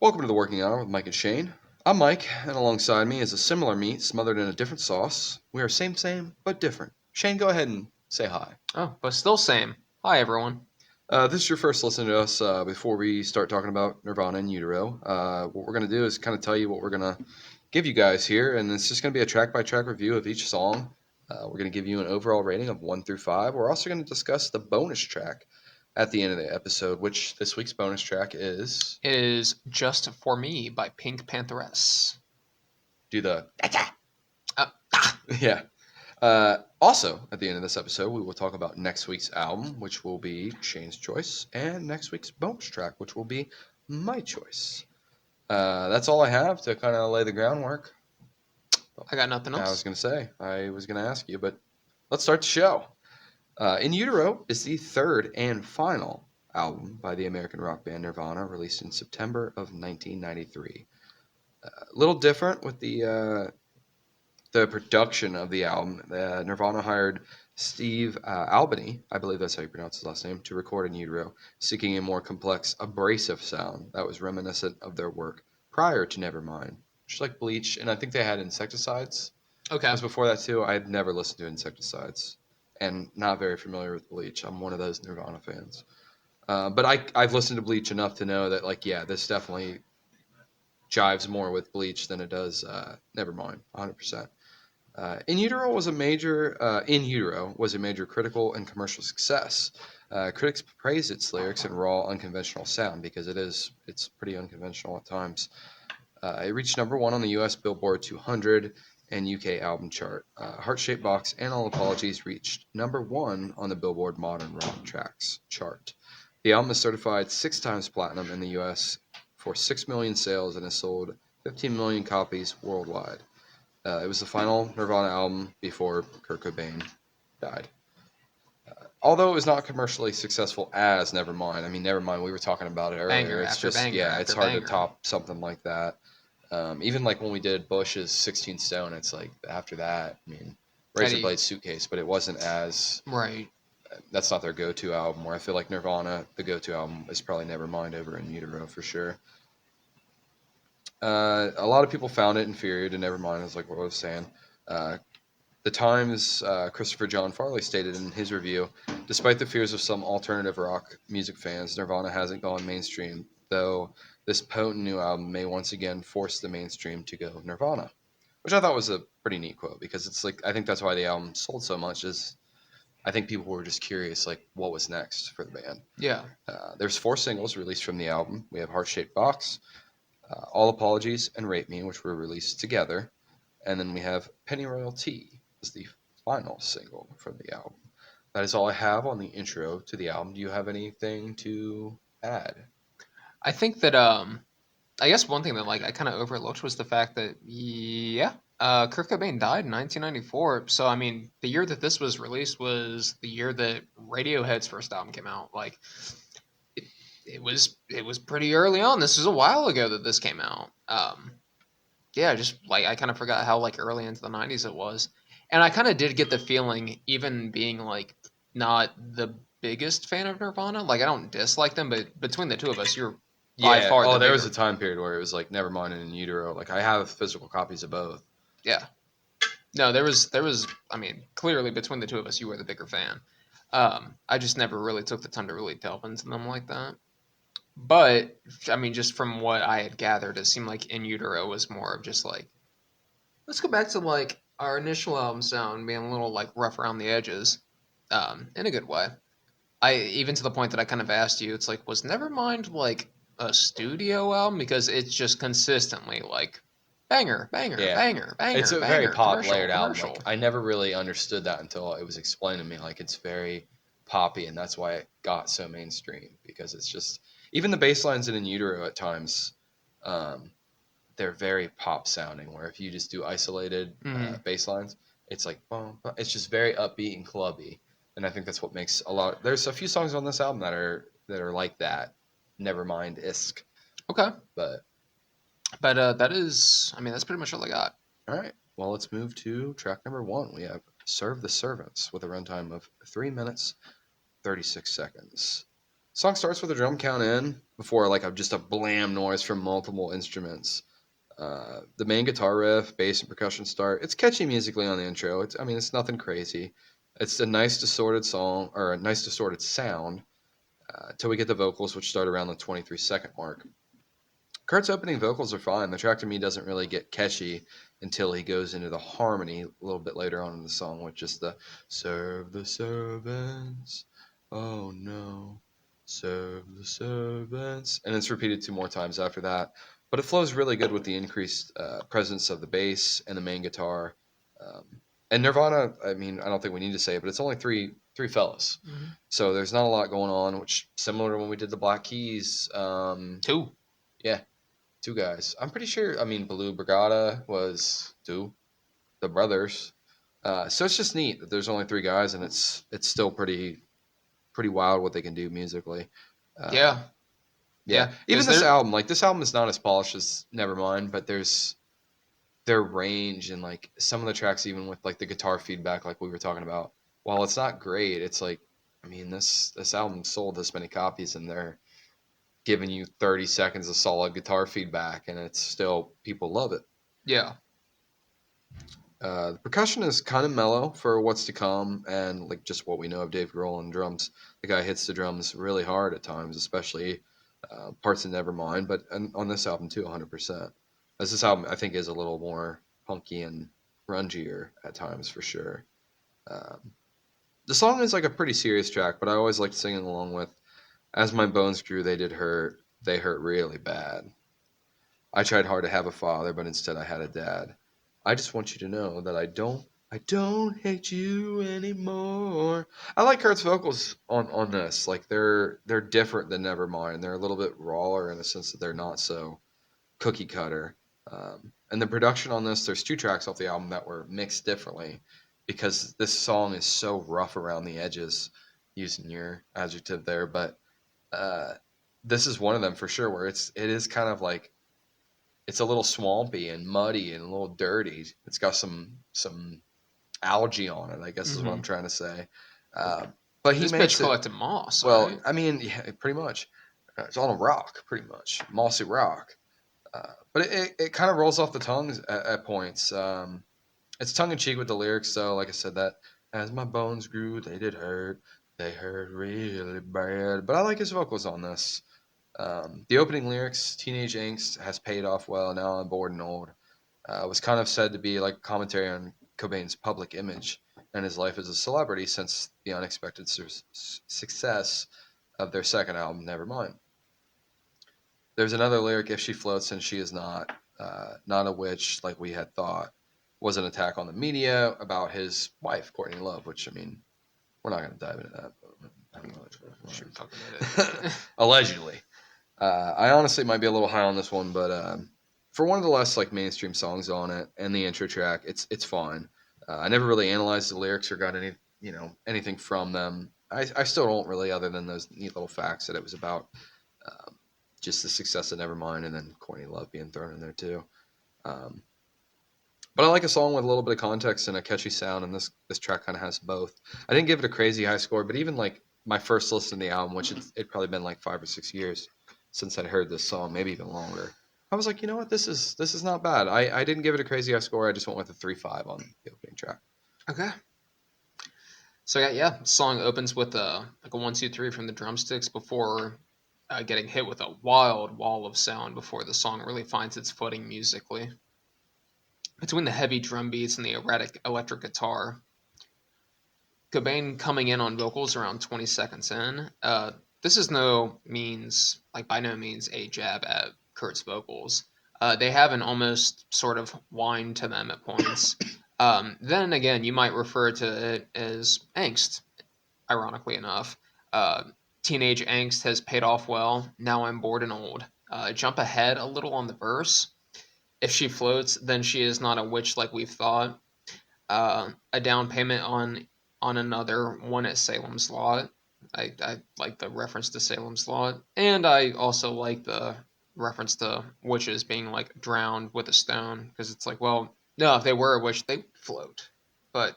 Welcome to the Working Hour with Mike and Shane. I'm Mike, and alongside me is a similar meat smothered in a different sauce. We are same, but different. Shane, go ahead and say hi. Oh, but still same. Hi, everyone. This is your first listen to us before we start talking about Nirvana In Utero. What we're going to do is kind of tell you what we're going to give you guys here, and it's just going to be a track-by-track review of each song. We're going to give you an overall rating of 1 through 5. We're also going to discuss the bonus track at the end of the episode, which this week's bonus track is... It is Just For Me by Pink Pantheress. Do the... Uh, Yeah. Also, at the end of this episode, we will talk about next week's album, which will be Shane's choice, and next week's bonus track, which will be my choice. That's all I have to kind of lay the groundwork. I got nothing I was else. going to say, I was going to ask you, but let's start the show. In Utero is the third and final album by the American rock band Nirvana, released in September of 1993. A little different with the production of the album. Nirvana hired Steve Albini, I believe that's how you pronounce his last name, to record In Utero, seeking a more complex, abrasive sound that was reminiscent of their work prior to Nevermind. Just like Bleach, and I think they had Insecticides. Okay. Was before that too. I had never listened to Insecticides, and not very familiar with Bleach. I'm one of those Nirvana fans. But I've listened to Bleach enough to know that, like, yeah, this definitely jives more with Bleach than it does Nevermind, 100%. In Utero was a major critical and commercial success. Critics praised its lyrics and raw, unconventional sound because it's pretty unconventional at times. It reached number one on the U.S. Billboard 200 and UK album chart. Heart Shaped Box and All Apologies reached number one on the Billboard Modern Rock Tracks chart. The album is certified 6 times platinum in the U.S. for 6 million sales and has sold 15 million copies worldwide. It was the final Nirvana album before Kurt Cobain died. Although it was not commercially successful as Nevermind. I mean, Nevermind, we were talking about it earlier. Banger It's after just, banger yeah, it's after hard to banger. top something like that. Even like when we did Bush's 16 Stone, it's like after that, I mean, Razor Eddie. Blade Suitcase, but it wasn't as, Right. that's not their go-to album, where I feel like Nirvana, the go-to album, is probably Nevermind over In Utero for sure. A lot of people found it inferior to Nevermind, is like what I was saying. Uh, The Times' Christopher John Farley stated in his review, despite the fears of some alternative rock music fans, Nirvana hasn't gone mainstream, though this potent new album may once again force the mainstream to go Nirvana. Which I thought was a pretty neat quote, because it's like, I think that's why the album sold so much, is I think people were just curious, like, what was next for the band. Yeah. There's 4 singles released from the album. We have Heart Shaped Box, All Apologies, and Rape Me, which were released together. And then we have Pennyroyal Tea as the final single from the album. That is all I have on the intro to the album. Do you have anything to add? I think that I guess one thing that I kind of overlooked was the fact that Kurt Cobain died in 1994. So I mean, the year that this was released was the year that Radiohead's first album came out. Like it, it was pretty early on. This was a while ago that this came out. Yeah, just like I kind of forgot how like early into the 90s it was. And I kind of did get the feeling, even being like not the biggest fan of Nirvana, like I don't dislike them, but between the two of us, you're by Yeah. far Oh, the there was a bigger. time period where it was like Nevermind and In Utero. Like, I have physical copies of both. Yeah. No, there was I mean, clearly between the two of us, you were the bigger fan. I just never really took the time to really delve into them like that. But I mean, just from what I had gathered, it seemed like In Utero was more of just like, let's go back to like our initial album sound being a little like rough around the edges, in a good way. I even to the point that I kind of asked you, it's like, was Nevermind like a studio album, because it's just consistently like banger, banger, Yeah. banger, It's banger, a very banger, pop commercial, layered album. Like, commercial. I never really understood that until it was explained to me. Like, it's very poppy, and that's why it got so mainstream, because it's just, even the bass lines in Utero at times, um, they're very pop sounding, where if you just do isolated Hmm. bass lines, it's like, boom, boom. It's just very upbeat and clubby. And I think that's what makes a lot. There's a few songs on this album that are like that, Nevermind isk. Okay, But but that is, I mean, that's pretty much all I got. all right, well, let's move to track number one. We have "Serve the Servants" with a runtime of 3 minutes 36 seconds. Song starts with a drum count in before like just a blam noise from multiple instruments. The main guitar riff, bass, and percussion start. It's catchy musically on the intro. I mean, it's nothing crazy. It's a nice distorted song or a nice distorted sound till we get the vocals, which start around the 23-second mark. Kurt's opening vocals are fine. The track to me doesn't really get catchy until he goes into the harmony a little bit later on in the song, which is the serve the servants. Oh no, serve the servants. And it's repeated 2 more times after that. But it flows really good with the increased presence of the bass and the main guitar. Um, and Nirvana, I mean, I don't think we need to say it, but it's only three fellas. Mm-hmm. So there's not a lot going on, which similar to when we did the Black Keys. Two. Yeah, 2 guys. I'm pretty sure. I mean, Blue Brigada was 2, the brothers. So it's just neat that there's only 3 guys, and it's still pretty wild what they can do musically. Yeah. Yeah. Even Because this they're album, like this album is not as polished as Nevermind, but there's their range and like some of the tracks, even with like the guitar feedback, like we were talking about. While it's not great, it's like, I mean, this album sold this many copies, and they're giving you 30 seconds of solid guitar feedback, and it's still people love it. yeah. The percussion is kind of mellow for what's to come, and like just what we know of Dave Grohl on drums. The guy hits the drums really hard at times, especially parts of Nevermind, but on this album too, 100%. As this album, I think, is a little more punky and grungier at times for sure. Um, the song is like a pretty serious track, but I always liked singing along with "As My Bones Grew, They Did Hurt. They hurt really bad. I tried hard to have a father, but instead I had a dad. I just want you to know that I don't hate you anymore." I like Kurt's vocals on this. Like they're different than Nevermind. They're a little bit rawer in the sense that they're not so cookie cutter. And the production on this, there's 2 tracks off the album that were mixed differently because this song is so rough around the edges, using your adjective there. But uh, this is one of them for sure, where it is kind of like it's a little swampy and muddy and a little dirty. It's got some algae on it, I guess is what I'm Mm-hmm. trying to say. Uh, but he This bitch makes it collected moss, well. right? I mean, yeah, pretty much. It's on a rock, pretty much mossy rock. But it kind of rolls off the tongue at points. It's tongue in cheek with the lyrics, though. Like I said, that as my bones grew, they did hurt. They hurt really bad. But I like his vocals on this. The opening lyrics, "Teenage angst has paid off well. Now I'm bored and old," was kind of said to be like commentary on Cobain's public image and his life as a celebrity since the unexpected success of their second album, Nevermind. There's another lyric, "If she floats and she is not a witch like we had thought," was an attack on the media about his wife, Courtney Love, which, I mean, we're not going to dive into that. Should talk about But it. allegedly. I honestly might be a little high on this one, but for one of the less like mainstream songs on it and the intro track, it's fine. I never really analyzed the lyrics or got anything from them. I still don't really, other than those neat little facts that it was about um, just the success of Nevermind and then Courtney Love being thrown in there too. Um, but I like a song with a little bit of context and a catchy sound, and this track kind of has both. I didn't give it a crazy high score, but even like my first listen to the album, which it probably been like 5 or 6 years since I'd heard this song, maybe even longer. I was like, you know what, this is not bad. I didn't give it a crazy high score. I just went with a 3.5 on the opening track. Okay. So yeah. Song opens with like a 1, 2, 3 from the drumsticks before getting hit with a wild wall of sound before the song really finds its footing musically. Between the heavy drum beats and the erratic electric guitar, Cobain coming in on vocals around 20 seconds in. This is by no means a jab at Kurt's vocals. They have an almost sort of whine to them at points. Then again, you might refer to it as angst, ironically enough. Uh, Teenage angst has paid off well. Now I'm bored and old. Jump ahead a little on the verse. If she floats, then she is not a witch like we've thought. A down payment on another one at Salem's Lot. I like the reference to Salem's Lot, and I also like the reference to witches being like drowned with a stone because it's like, well, no, if they were a witch, they'd float, but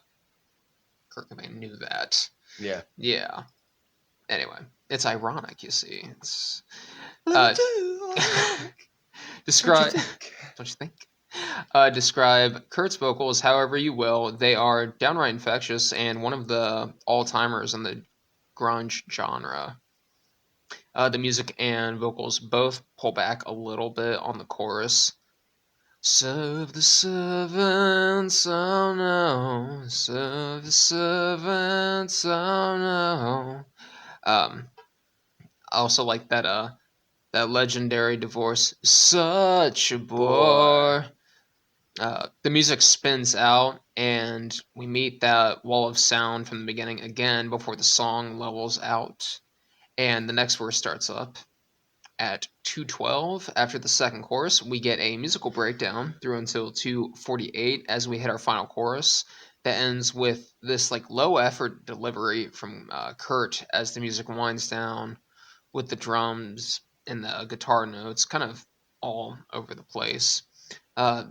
Kurt Cobain knew that. Yeah. Yeah. Anyway, It's ironic, you see. It's Little uh, too ironic, don't you describe. think? Don't you think? Describe Kurt's vocals however you will. They are downright infectious and one of the all-timers in the grunge genre. The music and vocals both pull back a little bit on the chorus. Serve the servants, oh no. Serve the servants, oh no. I also like that legendary divorce. Such a Boy. bore. The music spins out, and we meet that wall of sound from the beginning again before the song levels out, and the next verse starts up. At 2:12, after the second chorus, we get a musical breakdown through until 2:48 as we hit our final chorus that ends with this like low effort delivery from Kurt as the music winds down with the drums and the guitar notes kind of all over the place.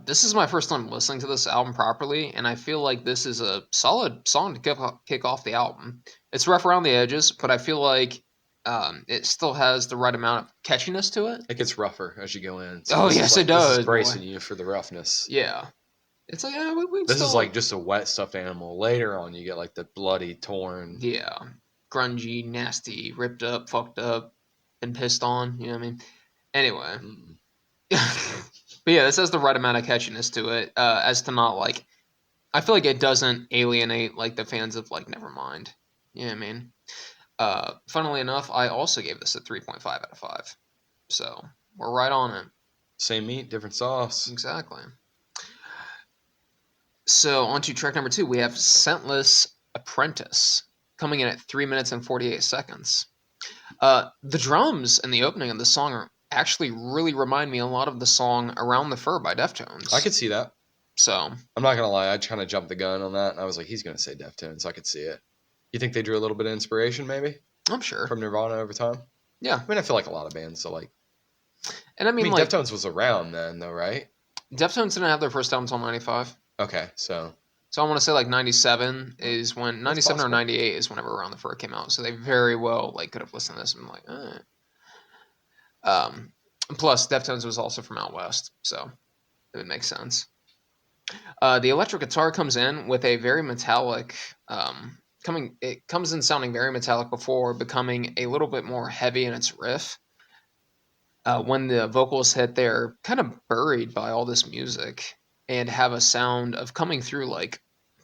This is my first time listening to this album properly, and I feel like this is a solid song to kick off the album. It's rough around the edges, but I feel like it still has the right amount of catchiness to it. It gets rougher as you go in. So Oh this is yes, it like this is does, boy. bracing you for the roughness. Yeah, it's like yeah, we This is like still just a wet stuffed animal. Later on, you get like the bloody, torn. yeah, grungy, nasty, ripped up, fucked up, and pissed on. You know what I mean? Anyway, Mm. but yeah, this has the right amount of catchiness to it, as to not like. I feel like it doesn't alienate like the fans of like Nevermind. You know what I mean? Funnily enough, I also gave this a 3.5 out of 5. So we're right on it. Same meat, different sauce. Exactly. So on to track number 2, we have Scentless Apprentice coming in at 3 minutes and 48 seconds. The drums in the opening of the song actually really remind me a lot of the song Around the Fur by Deftones. I could see that. So I'm not gonna lie, I kind of jumped the gun on that, and I was like, he's gonna say Deftones, so I could see it. You think they drew a little bit of inspiration, maybe, I'm sure. from Nirvana over time? Yeah. I mean, I feel like a lot of bands. So like, And I I mean, mean, like, Deftones was around then, though, right? Deftones didn't have their first album until 95. Okay, so So I want to say like 97 is when, that's 97 or possible. 98 is whenever Around the Fur came out. So they very well like could have listened to this and been like, eh. Um, Plus, Deftones was also from out west, so it would make sense. The electric guitar comes in with a very metallic, it comes in sounding very metallic before becoming a little bit more heavy in its riff. When the vocals hit, they're kind of buried by all this music and have a sound of coming through like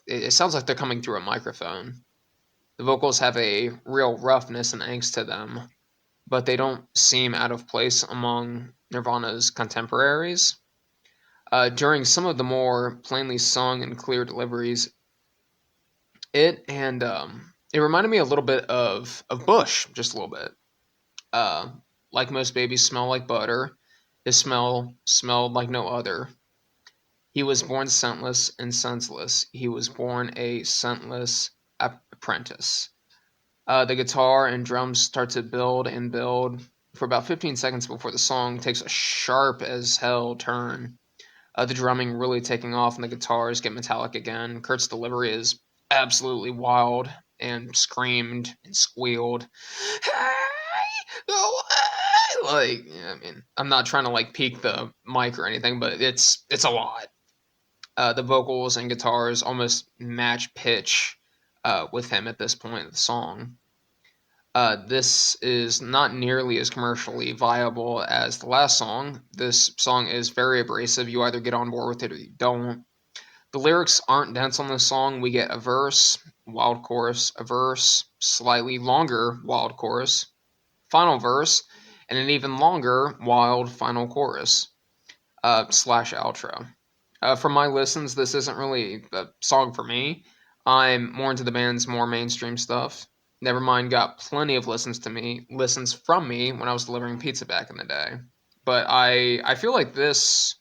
it sounds like they're coming through a microphone. The vocals have a real roughness and angst to them, but they don't seem out of place among Nirvana's contemporaries. During some of the more plainly sung and clear deliveries, it reminded me a little bit of Bush, just a little bit. Uh, like most babies smell like butter, his smell smelled like no other. He was born scentless and senseless. He was born a scentless apprentice. The guitar and drums start to build and build for about 15 seconds before the song takes a sharp as hell turn. The drumming really taking off and the guitars get metallic again. Kurt's delivery is absolutely wild and screamed and squealed. Hey, go away! Like, yeah, I mean, I'm not trying to like peak the mic or anything, but it's a lot. The vocals and guitars almost match pitch with him at this point of the song. This is not nearly as commercially viable as the last song. This song is very abrasive. You either get on board with it or you don't. The lyrics aren't dense on this song. We get a verse, wild chorus, a verse, slightly longer wild chorus, final verse, and an even longer wild final chorus slash outro. From my listens, this isn't really a song for me. I'm more into the band's more mainstream stuff. Nevermind got plenty of listens from me when I was delivering pizza back in the day. But I feel like this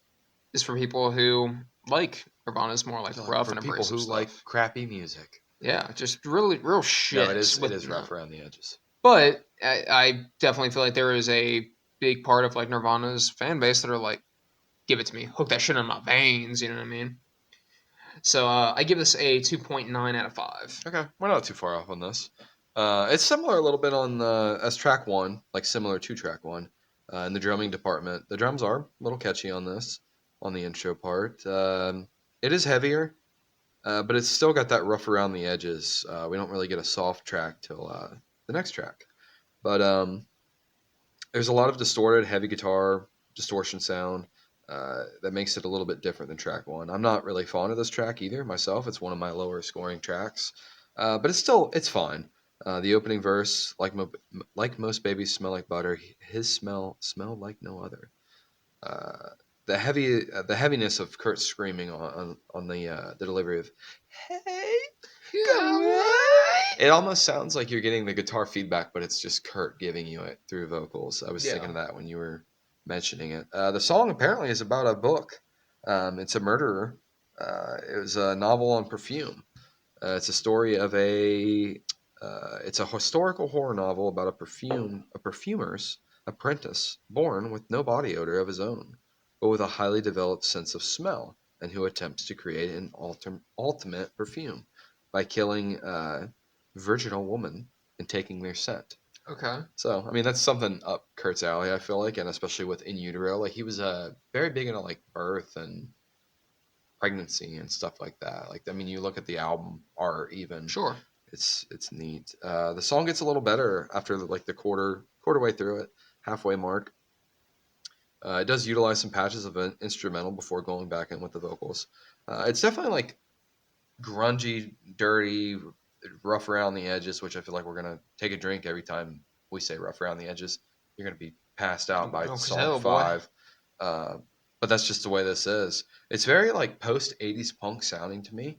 is for people who like Nirvana's more like I feel like rough for and people abrasive who like stuff. crappy music. Yeah, just really real shit. No, it is with rough around the edges. But I definitely feel like there is a big part of like Nirvana's fan base that are like, give it to me, hook that shit in my veins. You know what I mean? So I give this a 2.9 out of 5. Okay, we're not too far off on this. It's similar a little bit on as track one, like similar to track one. In the drumming department, the drums are a little catchy on this, on the intro part. It is heavier, but it's still got that rough around the edges. We don't really get a soft track till the next track. But there's a lot of distorted, heavy guitar distortion sound that makes it a little bit different than track one. I'm not really fond of this track either myself. It's one of my lower scoring tracks, but it's fine. The opening verse, like most babies smell like butter, his smell smelled like no other. Uh, the heaviness of Kurt screaming on the delivery of "Hey, go away." It almost sounds like you're getting the guitar feedback, but it's just Kurt giving you it through vocals. I was thinking Yeah. of that when you were mentioning it. The song apparently is about a book. It's a murderer. It was a novel on perfume. It's a story of a. It's a historical horror novel about a perfumer's apprentice born with no body odor of his own, but with a highly developed sense of smell, and who attempts to create an ultimate perfume by killing a virginal woman and taking their scent. Okay. So, I mean, that's something up Kurt's alley, I feel like, and especially with In Utero. Like, he was very big into, like, birth and pregnancy and stuff like that. Like, I mean, you look at the album art even, Sure. it's neat. The song gets a little better after, like, the quarter way through it, halfway mark. It does utilize some patches of an instrumental before going back in with the vocals. It's definitely, like, grungy, dirty, rough around the edges, which I feel like we're gonna take a drink every time we say rough around the edges. You're gonna be passed out by Oh, cause song hell, boy. five. Uh, but that's just the way this is. It's very like post '80s punk sounding to me,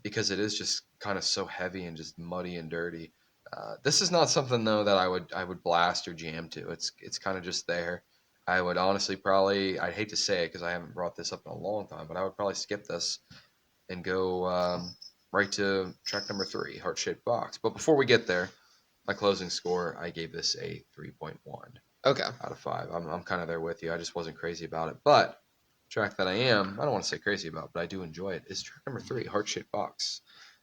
because it is just kind of so heavy and just muddy and dirty. This is not something though that I would blast or jam to. It's kind of just there. I would honestly probably, I'd hate to say it because I haven't brought this up in a long time, but I would probably skip this and go right to track number three, Heart Shaped Box. But before we get there, my closing score, I gave this a 3.1 Okay. out of 5. I'm kind of there with you. I just wasn't crazy about it. But track that I don't want to say crazy about, but I do enjoy it, is track number three, Heart Shaped Box.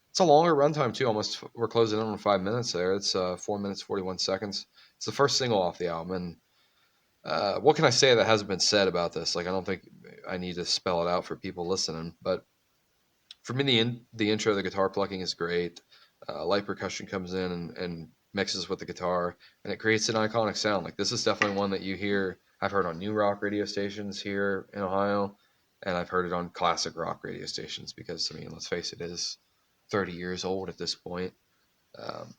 It's a longer runtime, too. Almost, we're closing in on 5 minutes there. It's 4 minutes, 41 seconds. It's the first single off the album. And what can I say that hasn't been said about this? Like, I don't think I need to spell it out for people listening, but for me, the intro, the guitar plucking is great. Light percussion comes in and mixes with the guitar, and it creates an iconic sound. Like this is definitely one that you hear. I've heard on new rock radio stations here in Ohio, and I've heard it on classic rock radio stations because I mean, let's face it, it is 30 years old at this point. Um,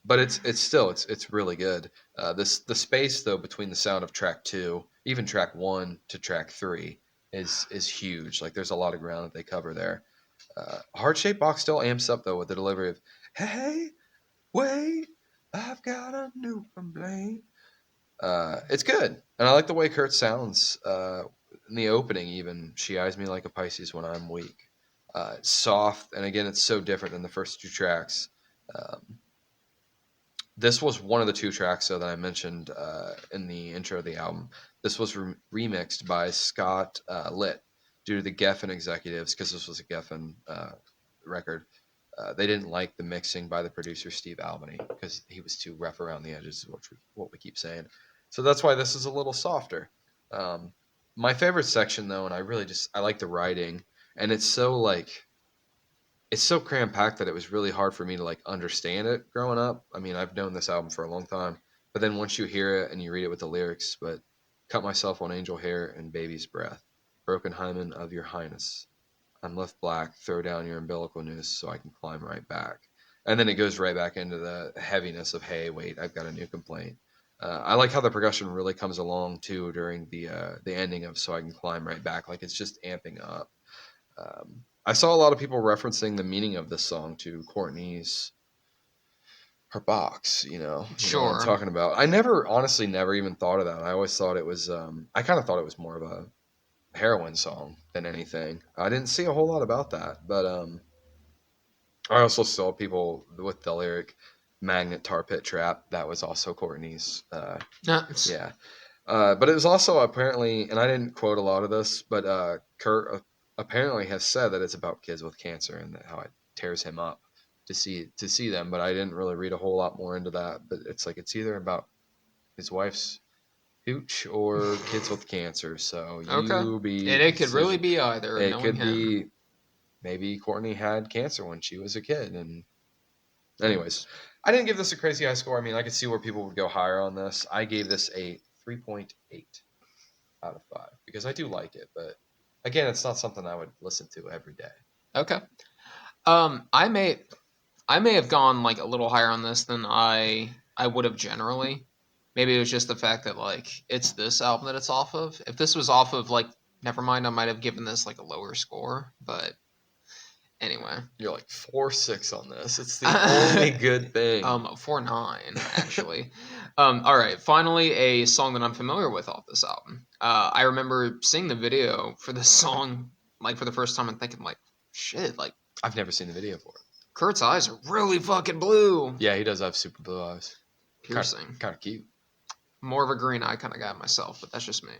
but it's really good. This the space though between the sound of track two, even track one to track three, is huge. Like there's a lot of ground that they cover there. Heart Shaped Box still amps up though with the delivery of "Hey, wait, I've got a new complaint." It's good, and I like the way Kurt sounds in the opening. Even she eyes me like a Pisces when I'm weak. It's soft, and again, it's so different than the first two tracks. Um, this was one of the two tracks though that I mentioned in the intro of the album. This was remixed by Scott Litt due to the Geffen executives because this was a Geffen record. They didn't like the mixing by the producer Steve Albany because he was too rough around the edges, what we keep saying. So that's why this is a little softer. Um, my favorite section though, and I like the writing, and it's so cram packed that it was really hard for me to like understand it growing up. I mean, I've known this album for a long time, but then once you hear it and you read it with the lyrics, but cut myself on angel hair and baby's breath, broken hymen of your highness, I'm left black, throw down your umbilical noose so I can climb right back. And then it goes right back into the heaviness of, hey, wait, I've got a new complaint. I like how the percussion really comes along too during the ending of "So I Can Climb Right Back." Like it's just amping up. I saw a lot of people referencing the meaning of this song to Courtney's her box. You know what I'm Sure. talking about. I never, honestly, never even thought of that. I always thought it was. I kind of thought it was more of a heroin song than anything. I didn't see a whole lot about that, but I also saw people with the lyric "Magnet Tar Pit Trap." That was also Courtney's. Yeah, it's Yeah, but it was also apparently, and I didn't quote a lot of this, but Kurt apparently has said that it's about kids with cancer and how it tears him up to see them, but I didn't really read a whole lot more into that. But it's like it's either about his wife's hooch or kids with cancer. So Okay. you be And the it could really decision. be either, It knowing could him. be maybe Courtney had cancer when she was a kid, and anyways, Yes. I didn't give this a crazy high score. I mean, I could see where people would go higher on this. I gave this a 3.8 out of 5 because I do like it, but again, it's not something I would listen to every day. Okay. I may have gone like a little higher on this than I would have generally. Maybe it was just the fact that like it's this album that it's off of. If this was off of like Nevermind, I might have given this like a lower score. But anyway, You're like 4.6 on this. It's the only good thing. 4.9 actually. All right, finally a song that I'm familiar with off this album. I remember seeing the video for this song like for the first time and thinking like, shit, like I've never seen the video for it. Kurt's eyes are really fucking blue. Yeah, he does have super blue eyes. Piercing. Kind of cute. More of a green eye kind of guy myself, but that's just me.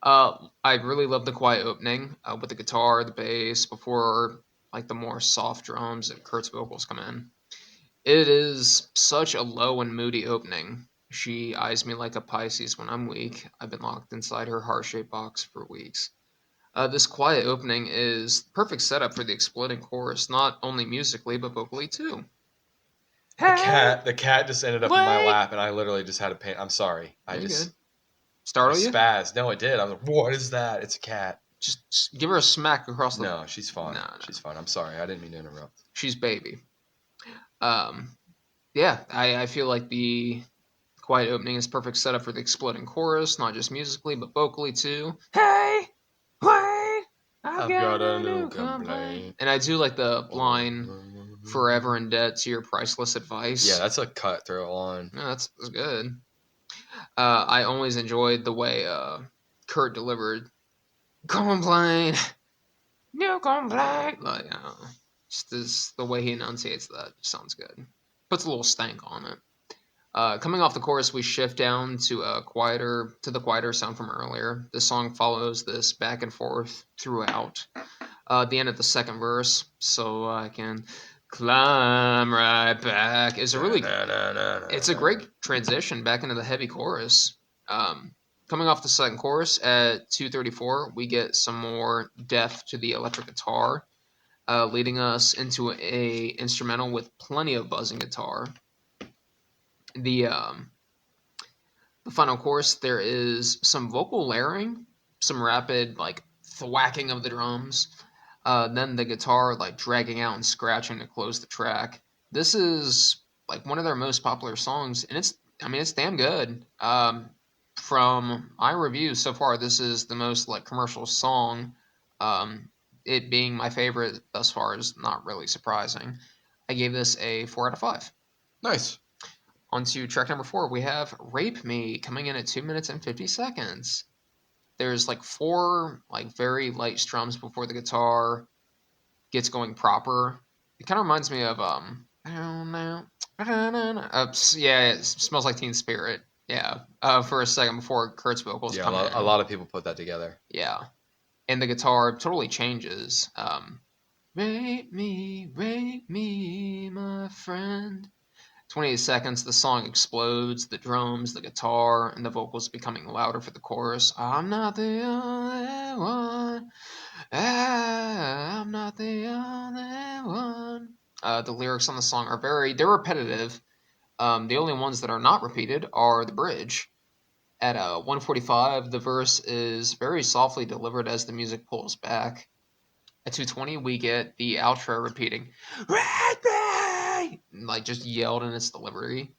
I really love the quiet opening with the guitar, the bass, before like the more soft drums and Kurt's vocals come in. It is such a low and moody opening. She eyes me like a Pisces when I'm weak. I've been locked inside her heart-shaped box for weeks. This quiet opening is perfect setup for the exploding chorus, not only musically but vocally too. Hey, The cat just ended up in my wait. lap, and I literally just had a pain. I'm sorry. You good? I Startle you? spazzed. No, it did. I was like, "What is that?" It's a cat. Just give her a smack across the. No, she's fine. No, no. She's fine. I'm sorry. I didn't mean to interrupt. She's baby. Um, yeah, I feel like the quiet opening is perfect setup for the exploding chorus, not just musically but vocally too. Hey, wait, I've got a new complaint. And I do like the line "Forever in debt to your priceless advice." Yeah, that's a cutthroat line. No, that's good. I always enjoyed the way Kurt delivered complaint, new complaint. Like, just the way he enunciates that sounds good. Puts a little stank on it. Coming off the chorus, we shift down to the quieter sound from earlier. The song follows this back and forth throughout. The end of the second verse, so I can climb right back, is a really it's a great transition back into the heavy chorus. Coming off the second chorus at 2:34, we get some more depth to the electric guitar, leading us into a instrumental with plenty of buzzing guitar. The um, the final chorus, there is some vocal layering, some rapid like thwacking of the drums, then the guitar like dragging out and scratching to close the track. This is like one of their most popular songs, and it's damn good. From my reviews so far, this is the most like commercial song. It being my favorite thus far is not really surprising. I gave this a 4 out of 5. Nice. On to track number 4, we have Rape Me coming in at 2 minutes and 50 seconds. There's like 4 like very light strums before the guitar gets going proper. It kind of reminds me of I don't know. Yeah, it smells like Teen Spirit. Yeah, for a second before Kurt's vocals Yeah, come in. a lot of people put that together. Yeah, and the guitar totally changes. Rape me, my friend. 28 seconds, the song explodes, the drums, the guitar, and the vocals becoming louder for the chorus. I'm not the only one. I'm not the only one. The lyrics on the song are they're repetitive. The only ones that are not repeated are the bridge. At 1:45, the verse is very softly delivered as the music pulls back. At 2:20, we get the outro repeating, "Red like just yelled in its delivery.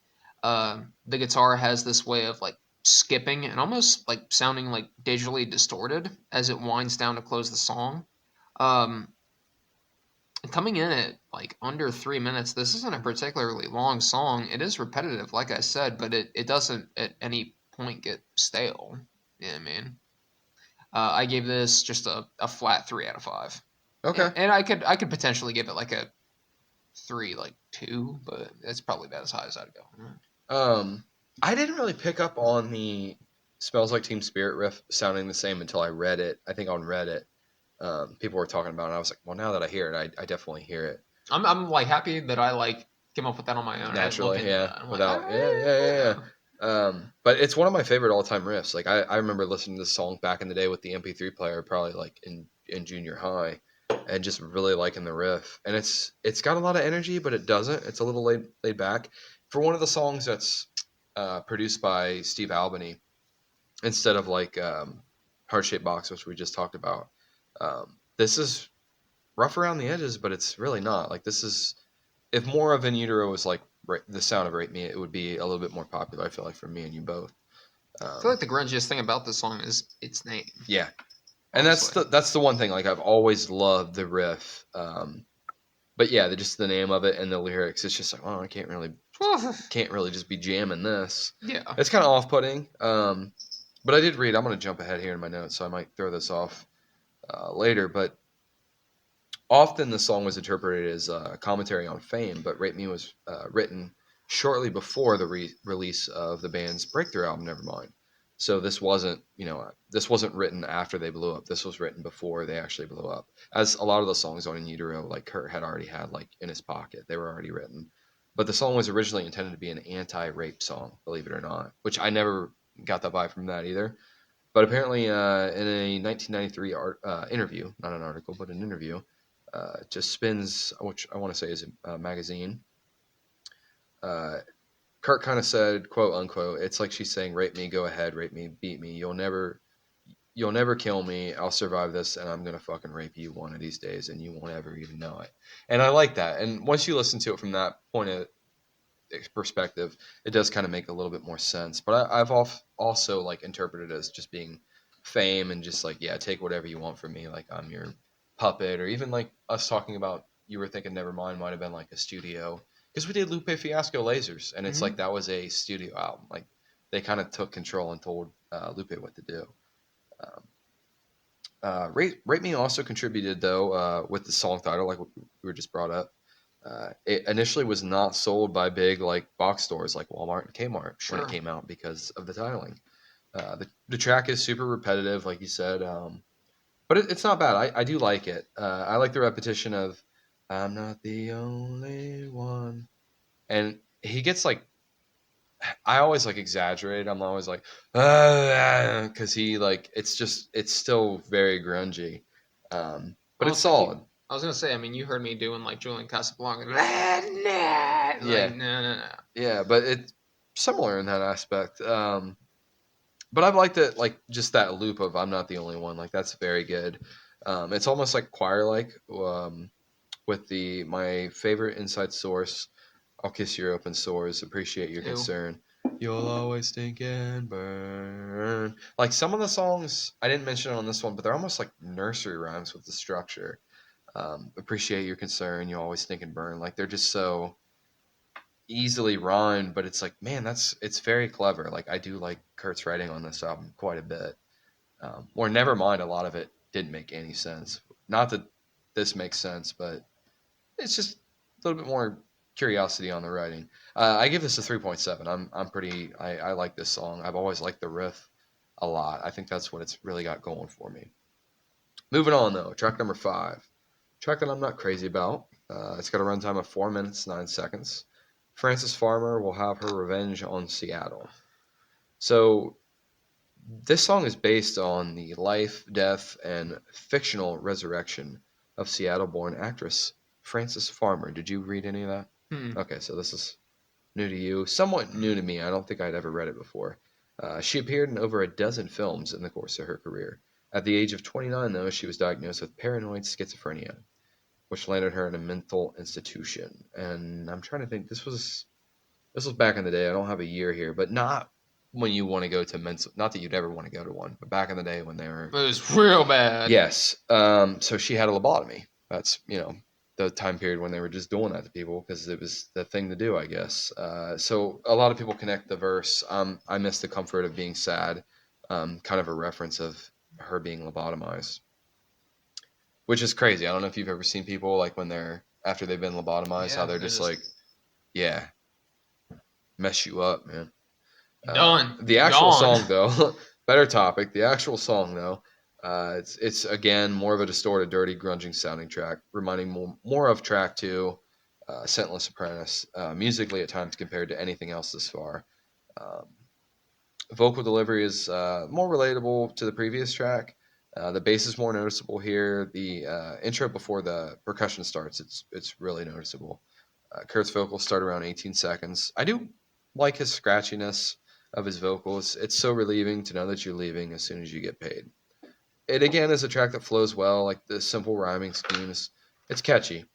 The guitar has this way of like skipping and almost like sounding like digitally distorted as it winds down to close the song. Um, Coming in at like under 3 minutes, this isn't a particularly long song. It is repetitive, like I said, but it doesn't at any point get stale. You know what I mean? I gave this just a flat 3 out of 5. Okay. And I could potentially give it like a 3, like 2, but it's probably about as high as I'd go. I didn't really pick up on the "Smells Like Teen Spirit" riff sounding the same until I read it. I think on Reddit, people were talking about it. And I was like, well, now that I hear it, I definitely hear it. I'm like happy that I like came up with that on my own. I didn't look Naturally, into yeah. that. I'm like, Without, yeah. yeah. But it's one of my favorite all time riffs. Like I remember listening to this song back in the day with the MP3 player, probably like in junior high, and just really liking the riff. And it's got a lot of energy, but it doesn't. It's a little laid back. For one of the songs that's produced by Steve Albany, instead of like Heart Shaped Box, which we just talked about. This is rough around the edges, but it's really not. Like this is if more of In Utero was like the sound of Rape Me, it would be a little bit more popular. I feel like for me and you both. I feel Um, like the grungiest thing about this song is its name. yeah, and Honestly. that's the one thing. Like I've always loved the riff, but yeah, just the name of it and the lyrics. It's just like, oh, I can't really just be jamming this. Yeah. It's kind of off putting. But I did read. I'm going to jump ahead here in my notes, so I might throw this off later. But often the song was interpreted as a commentary on fame, but Rape Me was written shortly before the release of the band's breakthrough album, Nevermind. So this wasn't written after they blew up. This was written before they actually blew up. As a lot of the songs on In Utero, like Kurt had already had like in his pocket, they were already written. But the song was originally intended to be an anti-rape song, believe it or not, which I never got that vibe from that either. But apparently, in a 1993 interview, not an article, but an interview, just Spins, which I want to say is a magazine, uh, Kurt kind of said, "quote unquote," it's like she's saying, "Rape me, go ahead, rape me, beat me. You'll never kill me. I'll survive this, and I'm gonna fucking rape you one of these days, and you won't ever even know it." And I like that. And once you listen to it from that point of perspective, it does kind of make a little bit more sense. But I've also like interpreted it as just being fame and just like, yeah, take whatever you want from me. Like I'm your puppet, or even like us talking about you were thinking Nevermind might have been like a studio because we did Lupe Fiasco Lasers, and it's Hmm. like that was a studio album. Like they kind of took control and told Lupe what to do. Um, Rate Me also contributed though with the song title, like we were just brought up. It initially was not sold by big like box stores like Walmart and Kmart when it Sure. came out because of the titling. The track is super repetitive, like you said, but it's not bad. I do like it. I like the repetition of "I'm not the only one," and he gets like I always like exaggerate. I'm always like, because he like it's still very grungy, I but it's don't think you. solid. I was gonna say. I mean, you heard me doing like Julian Casablanca. Like Yeah, no, no, no. yeah, but it's similar in that aspect. But I've liked it like just that loop of "I'm not the only one." Like that's very good. It's almost like choir like with the my favorite inside source. I'll kiss your open sores. Appreciate your Ew. concern. You'll always stink and burn. Like some of the songs I didn't mention on this one, but they're almost like nursery rhymes with the structure. Appreciate your concern. You always stink and burn. Like they're just so easily rhymed, but it's like, man, it's very clever. Like I do like Kurt's writing on this album quite a bit. Or never mind, a lot of it didn't make any sense. Not that this makes sense, but it's just a little bit more curiosity on the writing. I give this a 3.7. I like this song. I've always liked the riff a lot. I think that's what it's really got going for me. Moving on though, track number 5. Track that I'm not crazy about. It's got a runtime of 4 minutes 9 seconds. Frances Farmer will have her revenge on Seattle. So this song is based on the life, death, and fictional resurrection of Seattle-born actress Frances Farmer. Did you read any of that? Hmm. Okay, so this is new to you, somewhat new to me. I don't think I'd ever read it before. She appeared in over a dozen films in the course of her career. At the age of 29, though, she was diagnosed with paranoid schizophrenia, which landed her in a mental institution. And I'm trying to think. This was back in the day. I don't have a year here, but not when you want to go to mental. Not that you'd ever want to go to one, but back in the day when they were. It was real bad. Yes. So she had a lobotomy. That's the time period when they were just doing that to people because it was the thing to do, I guess. So a lot of people connect the verse. I miss the comfort of being sad. Kind of a reference of her being lobotomized, which is crazy. I don't know if you've ever seen people like when they're after they've been lobotomized, how Yeah, they're they're just just like, yeah, mess you up, man. done. The You're actual gone. song, though, better topic. The actual song, though, It's again more of a distorted, dirty, grunging sounding track, reminding more of track two, Scentless Apprentice, musically at times compared to anything else this far. Um, Vocal delivery is more relatable to the previous track. The bass is more noticeable here. The intro before the percussion starts, it's really noticeable. Kurt's vocals start around 18 seconds. I do like his scratchiness of his vocals. It's so relieving to know that you're leaving as soon as you get paid. It again is a track that flows well, like the simple rhyming schemes. It's catchy.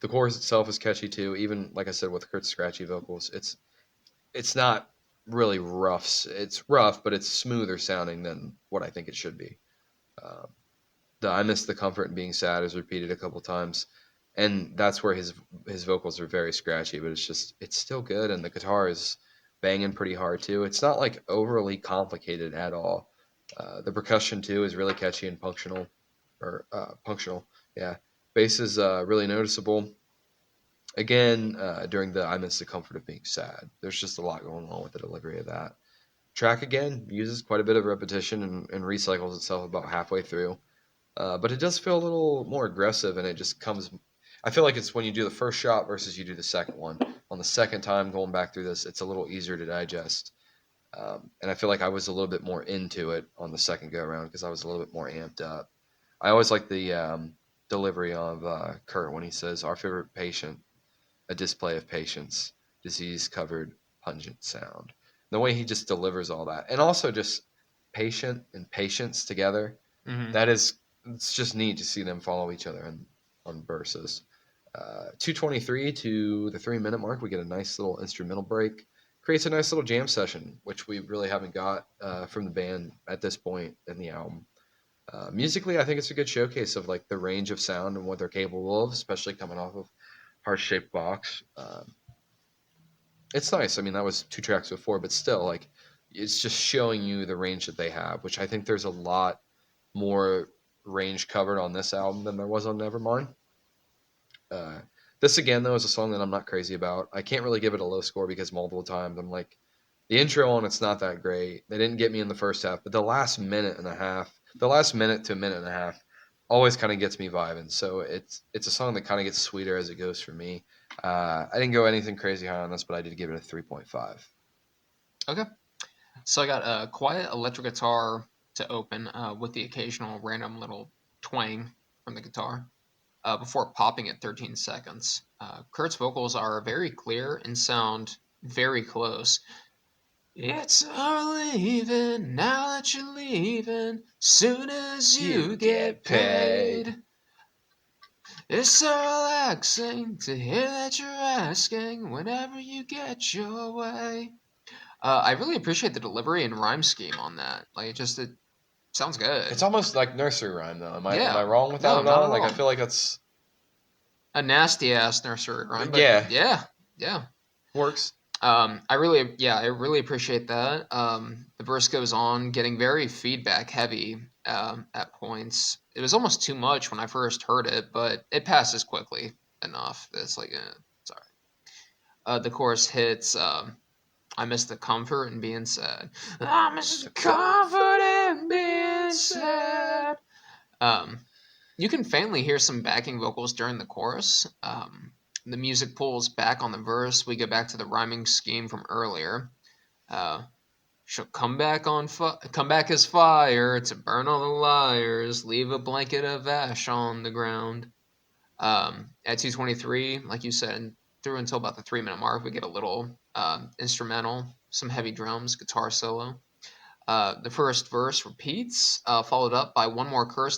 The chorus itself is catchy too. Even like I said with Kurt's scratchy vocals, it's not really rough. It's rough, but it's smoother sounding than what I think it should be. Um, the "I miss the comfort and being sad" is repeated a couple times, and that's where his vocals are very scratchy. But it's still good, and the guitar is banging pretty hard too. It's not like overly complicated at all. The percussion too is really catchy and functional, or functional. Yeah, bass is really noticeable. Again, during the "I miss the comfort of being sad," there's just a lot going on with the delivery of that. Track again uses quite a bit of repetition and recycles itself about halfway through. But it does feel a little more aggressive, and it just comes. I feel like it's when you do the first shot versus you do the second one. On the second time going back through this, it's a little easier to digest. And I feel like I was a little bit more into it on the second go around because I was a little bit more amped up. I always like the delivery of Kurt when he says, "Our favorite patient, a display of patience, disease covered, pungent sound." The way he just delivers all that, and also just patient and patience together, Hmm. that is, it's just neat to see them follow each other on verses. 2:23 to the 3 minute mark, we get a nice little instrumental break. Creates a nice little jam session, which we really haven't got from the band at this point in the album. Musically, I think it's a good showcase of like the range of sound and what they're capable of, especially coming off of Heart Shaped Box. It's nice. I mean, that was two tracks before, but still, like, it's just showing you the range that they have, which I think there's a lot more range covered on this album than there was on Nevermind. Uh, this again, though, is a song that I'm not crazy about. I can't really give it a low score because multiple times I'm like, the intro on it's not that great. They didn't get me in the first half, but the last minute and a half, the last minute to a minute and a half, always kind of gets me vibing. So it's a song that kind of gets sweeter as it goes for me. I didn't go anything crazy high on this, but I did give it a 3.5. Okay. So I got a quiet electric guitar to open with the occasional random little twang from the guitar before popping at 13 seconds. Kurt's vocals are very clear and sound very close. It's all leaving now that you're leaving. Soon as you get paid. It's so relaxing to hear that you're asking whenever you get your way. I really appreciate the delivery and rhyme scheme on that. Like, it sounds It's good. almost like nursery rhyme, though. Am I Yeah. wrong with that No, at not all? at Like, I all. feel like that's A nasty ass nursery rhyme, but yeah, yeah, yeah. works. I really appreciate that. The verse goes on, getting very feedback heavy at points. It was almost too much when I first heard it, but it passes quickly enough. It's like, sorry. The chorus hits. I miss the comfort and being sad. I miss the comfort and being sad. Um, you can faintly hear some backing vocals during the chorus. The music pulls back on the verse. We go back to the rhyming scheme from earlier. Uh, She'll come back as fire to burn all the liars, leave a blanket of ash on the ground. At 2:23, like you said, through until about the 3 minute mark, we get a little instrumental, some heavy drums, guitar solo. The first verse repeats, followed up by one more chorus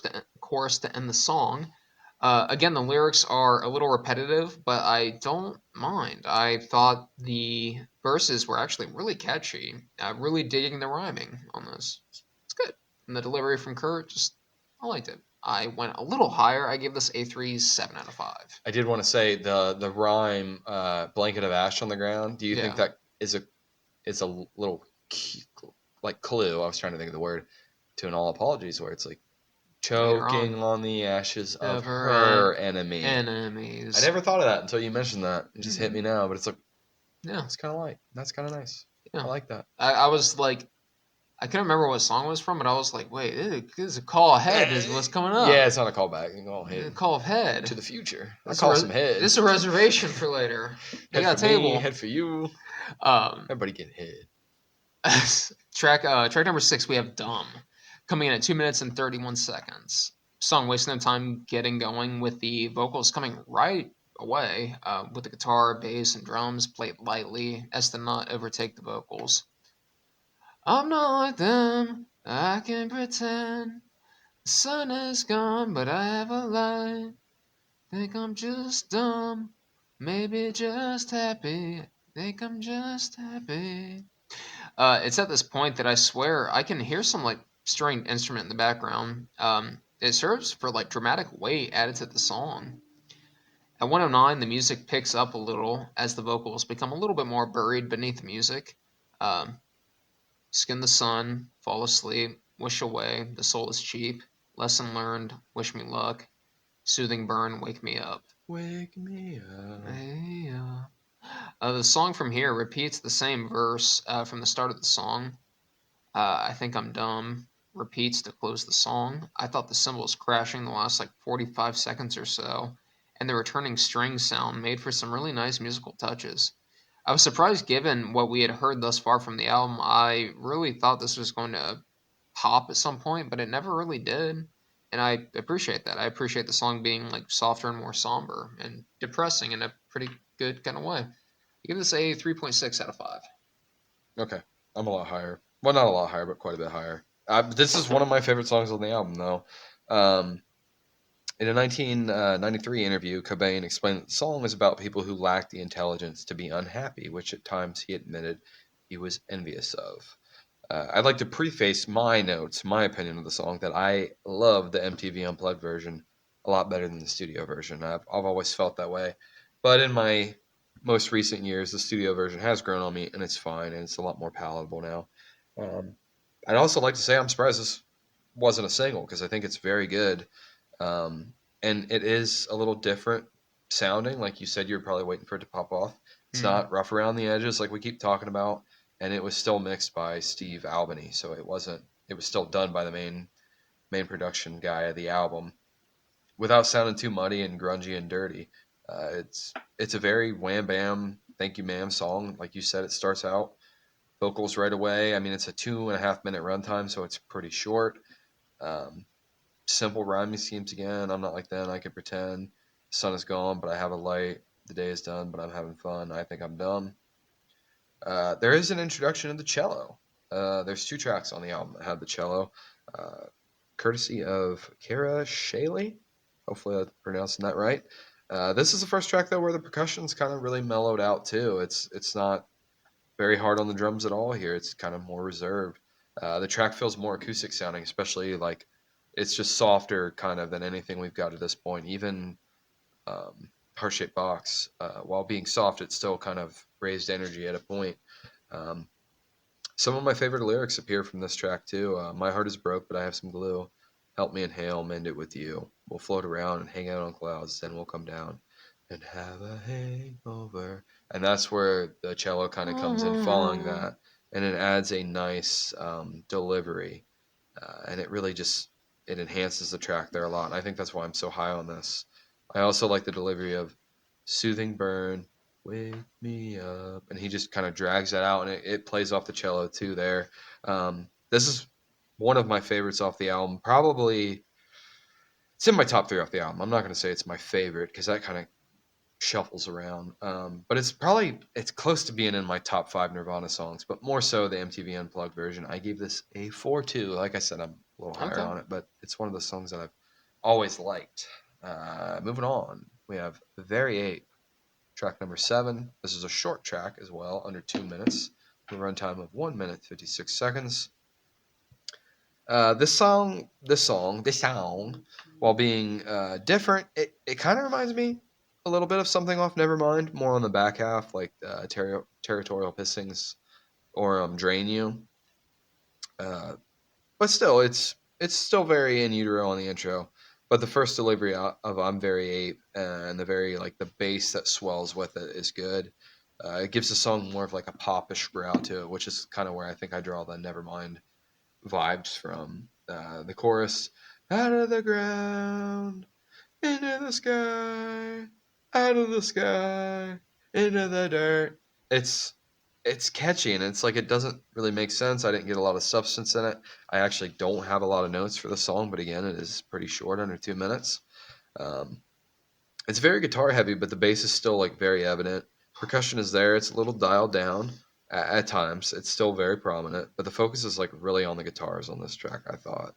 to end the song. Again, the lyrics are a little repetitive, but I don't mind. I thought the verses were actually really catchy. Really digging the rhyming on this. It's good. And the delivery from Kurt, I liked it. I went a little higher. I gave this a 7 out of 5. I did want to say the rhyme "blanket of ash on the ground." Do you think Yeah, that is a little like clue? I was trying to think of the word to an all apologies where it's like later choking on. on the ashes of Of her her enemy. I enemies. never thought of that until you mentioned that. It just hit Hmm. me now, but it's like Yeah, it's kind of light. That's kind of nice. I yeah. like that. I was like, I couldn't remember what song it was from, but I was like, wait, this is a call ahead. Is what's coming Yeah, up. it's not a callback. You go A ahead call of to head. the future. I This is call some head. this is a reservation for later. They Head for got a me, table. head for you. Um, Everybody get head. track number 6, we have Dumb, coming in at 2 minutes and 31 seconds. Song wasting no time getting going with the vocals coming right away, with the guitar, bass, and drums played lightly as to not overtake the vocals. I'm not like them, I can pretend. The sun is gone, but I have a light. Think I'm just dumb, maybe just happy. Think I'm just happy. It's at this point that I swear I can hear some like stringed instrument in the background. It serves for like dramatic weight added to the song. At 109, the music picks up a little as the vocals become a little bit more buried beneath the music. Um, Skin the sun, fall asleep, wish away, the soul is cheap, lesson learned, wish me luck, soothing burn, wake me up. Wake me up. Hey, the song from here repeats the same verse from the start of the song. I think I'm dumb. Repeats to close the song. I thought the cymbals crashing the last like 45 seconds or so, and the returning string sound made for some really nice musical touches. I was surprised given what we had heard thus far from the album. I really thought this was going to pop at some point, but it never really did. And I appreciate that. I appreciate the song being like softer and more somber and depressing in a pretty good kind of way. I give this a 3.6 out of 5. Okay, I'm a lot higher. Well, not a lot higher, but quite a bit higher. This is one of my favorite songs on the album, though. Um, in a 1993 interview, Cobain explained that the song is about people who lack the intelligence to be unhappy, which at times he admitted he was envious of. I'd like to preface my notes, my opinion of the song, that I love the MTV Unplugged version a lot better than the studio version. I've always felt that way. But in my most recent years, the studio version has grown on me, and it's fine, and it's a lot more palatable now. Um, I'd also like to say I'm surprised this wasn't a single because I think it's very good. And it is a little different sounding. Like you said, you're probably waiting for it to pop off. It's Hmm. not rough around the edges like we keep talking about, and it was still mixed by Steve Albany, so it wasn't. It was still done by the main production guy of the album without sounding too muddy and grungy and dirty. It's a very wham bam, thank you ma'am song. Like you said, it starts out vocals right away. I mean, it's a 2.5 minute runtime, so it's pretty short. Um, Simple rhyming schemes again. I'm not like them. I can pretend. The sun is gone, but I have a light. The day is done, but I'm having fun. I think I'm dumb. There is an introduction of the cello. There's 2 tracks on the album that have the cello, uh, courtesy of Kara Shaley. Hopefully, I'm pronouncing that right. This is the first track though where the percussion's kind of really mellowed out too. It's not very hard on the drums at all here. It's kind of more reserved. The track feels more acoustic sounding, especially like it's just softer kind of than anything we've got at this point. Even Heart Shaped Box, while being soft, it's still kind of raised energy at a point. Um, some of my favorite lyrics appear from this track too. My heart is broke, but I have some glue. Help me inhale, mend it with you. We'll float around and hang out on clouds, then we'll come down and have a hangover. And that's where the cello kind of comes in following that, and it adds a nice delivery, and it really just it enhances the track there a lot. And I think that's why I'm so high on this. I also like the delivery of "Soothing Burn, Wake Me Up," and he just kind of drags that out, and it plays off the cello too. There, this is one of my favorites off the album. Probably it's in my top 3 off the album. I'm not going to say it's my favorite because that kind of shuffles around. But it's close to being in my top 5 Nirvana songs, but more so the MTV Unplugged version. I gave this a 4.2. Like I said, I'm a little higher Okay. on it, but it's one of the songs that I've always liked. Moving on, we have Variate, track number 7. This is a short track as well, under 2 minutes, with a runtime of 1 minute 56 seconds. This song, while being different, it kind of reminds me a little bit of something off Nevermind, more on the back half, like Territorial Pissings or Drain You. Uh, but still, it's still very In Utero on the intro. But the first delivery of I'm Very Ape and the very like the bass that swells with it is good. It gives the song more of like a popish growl to it, which is kind of where I think I draw the Nevermind vibes from the chorus. Out of the ground, into the sky, out of the sky, into the dirt. It's it's catchy and it's like it doesn't really make sense. I didn't get a lot of substance in it. I actually don't have a lot of notes for the song, but again, it is pretty short, under 2 minutes. Um, it's very guitar heavy, but the bass is still like very evident. Percussion is there. It's a little dialed down at times. It's still very prominent, but the focus is like really on the guitars on this track, I thought.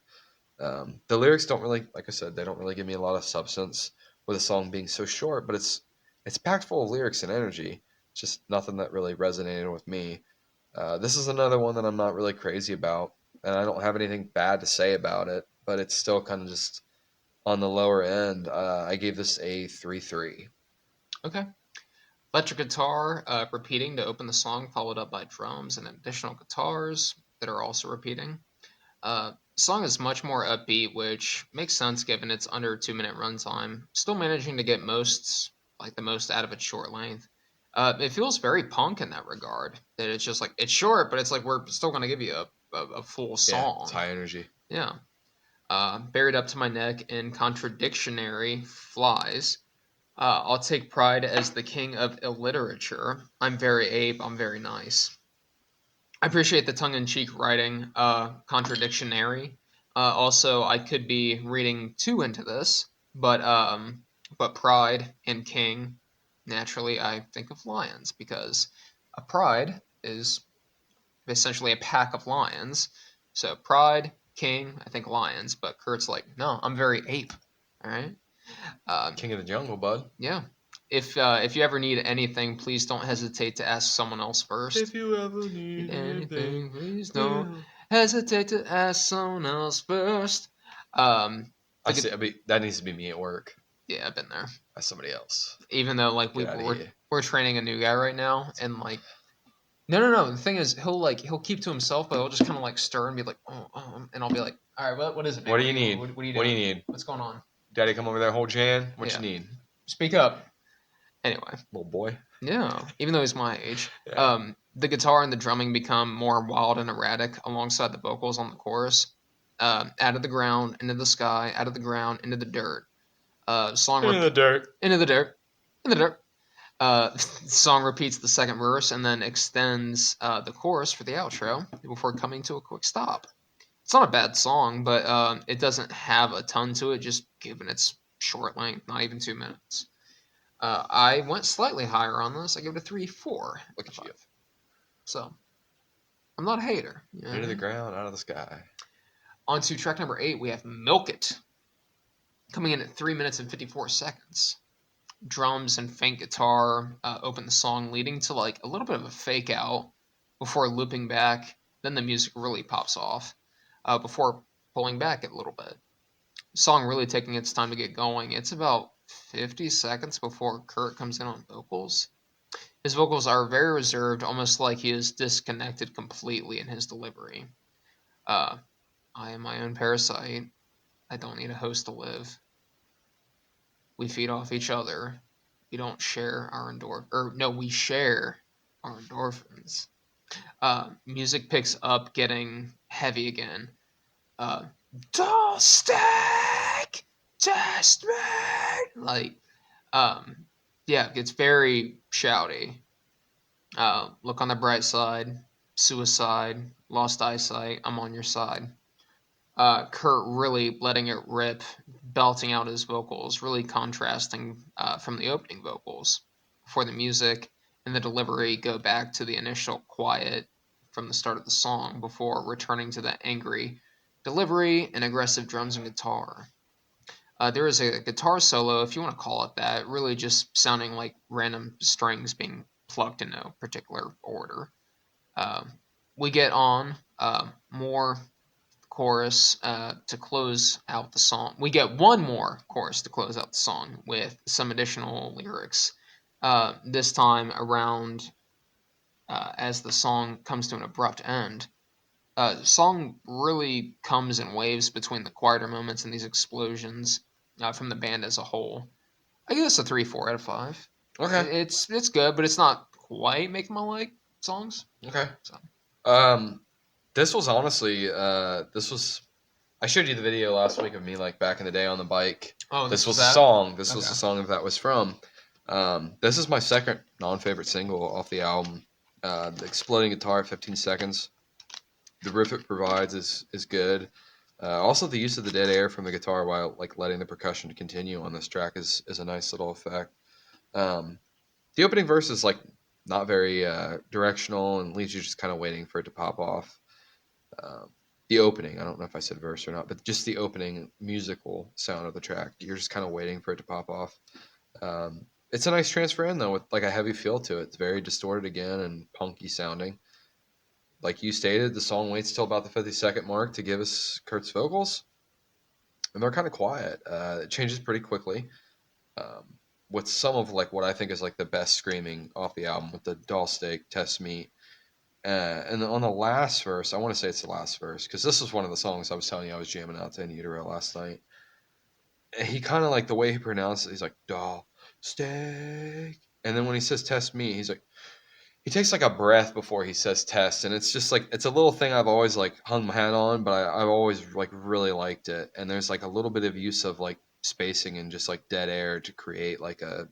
The lyrics don't really, like I said, they don't really give me a lot of substance with a song being so short, but it's packed full of lyrics and energy. Just nothing that really resonated with me. This is another one that I'm not really crazy about, and I don't have anything bad to say about it, but it's still kind of just on the lower end. I gave this a 3-3. Okay. Electric guitar repeating to open the song, followed up by drums and additional guitars that are also repeating. Song is much more upbeat, which makes sense given its under 2 minute runtime. Still managing to get the most out of its short length. It feels very punk in that regard. That it's just like it's short, but it's like we're still going to give you a full Yeah, it's song. high energy. Yeah. Buried up to my neck in contradictionary flies. I'll take pride as the king of illiterature. I'm very ape. I'm very nice. I appreciate the tongue-in-cheek writing, contradictionary. Also, I could be reading too into this, but pride and king. Naturally, I think of lions because a pride is essentially a pack of lions. So pride, king, I think lions. But Kurt's like, no, I'm very ape. All right. Um, King of the jungle, bud. yeah. If you ever need anything, please don't hesitate to ask someone else first. If you ever Need need anything, anything, please don't yeah. hesitate to ask someone else first. Um, I the see. good, I mean, that needs to be me at work. yeah, I've been there. That's somebody else. Even though like Get out of here. we're training a new guy right now, and like no. The thing is, he'll keep to himself, but he'll just kind of like stir and be like, and I'll be like, all right, what is it, man? What do you need? What are you What do doing? you need? What's going on? Daddy, come over there, hold your hand. What Yeah, you need, speak up. Anyway, little boy? yeah, even though he's my age, Yeah. the guitar and the drumming become more wild and erratic alongside the vocals on the chorus. Out of the ground, into the sky, out of the ground, into the dirt. Song In the dirt. into the dirt, in the dirt. Song repeats the second verse and then extends the chorus for the outro before coming to a quick stop. It's not a bad song, but it doesn't have a ton to it, just given its short length, not even 2 minutes. I went slightly higher on this. I give it a 3-4 Look out of at you. 5. So I'm not a hater. You know what I Into the mean? ground, out of the sky. On to track number 8, we have Milk It, coming in at 3 minutes and 54 seconds. Drums and faint guitar open the song, leading to like a little bit of a fake out before looping back. Then the music really pops off before pulling back a little bit. The song really taking its time to get going. It's about 50 seconds before Kurt comes in on vocals. His vocals are very reserved, almost like he is disconnected completely in his delivery. Uh, I am my own parasite. I don't need a host to live. We feed off each other. We don't share our we share our endorphins. Music picks up, getting heavy again. Uh, Dostek, test me. Like, um, yeah, it gets very shouty. Look on the bright side. Suicide, lost eyesight. I'm on your side. Kurt really letting it rip, belting out his vocals, really contrasting from the opening vocals, before the music and the delivery go back to the initial quiet from the start of the song before returning to the angry delivery and aggressive drums and guitar. There is a guitar solo, if you want to call it that, really just sounding like random strings being plucked in no particular order. Um, we get on more chorus to close out the song. We get one more chorus to close out the song with some additional lyrics. This time around, as the song comes to an abrupt end, the song really comes in waves between the quieter moments and these explosions from the band as a whole. I give this a 3-4 out of 5. Okay. It's good, but it's not quite making my like songs. Okay. So Um, This was honestly, this was. I showed you the video last week of me like back in the day on the bike. Oh, This this was was a that. song. This was Okay. the song that was from. This is my second non-favorite single off the album. The exploding guitar, 15 seconds. The riff it provides is good. Also, the use of the dead air from the guitar while like letting the percussion continue on this track is a nice little effect. Um, the opening verse is like not very directional and leaves you just kind of waiting for it to pop off. Um, the opening, I don't know if I said verse or not, but just the opening musical sound of the track, you're just kind of waiting for it to pop off. It's a nice transfer in though, with like a heavy feel to it. It's very distorted again and punky sounding. Like you stated, the song waits till about the 50-second mark to give us Kurt's vocals, and they're kind of quiet. It changes pretty quickly. Um, with some of like what I think is like the best screaming off the album with the doll steak, test meat, and on the last verse, I want to say it's the last verse because this is one of the songs I was telling you I was jamming out to In Utero last night. He kind of like the way he pronounces it, he's like doll steak, and then when he says test me, he's like he takes like a breath before he says test, and it's just like it's a little thing I've always like hung my hat on, but I've always like really liked it. And there's like a little bit of use of like spacing and just like dead air to create like a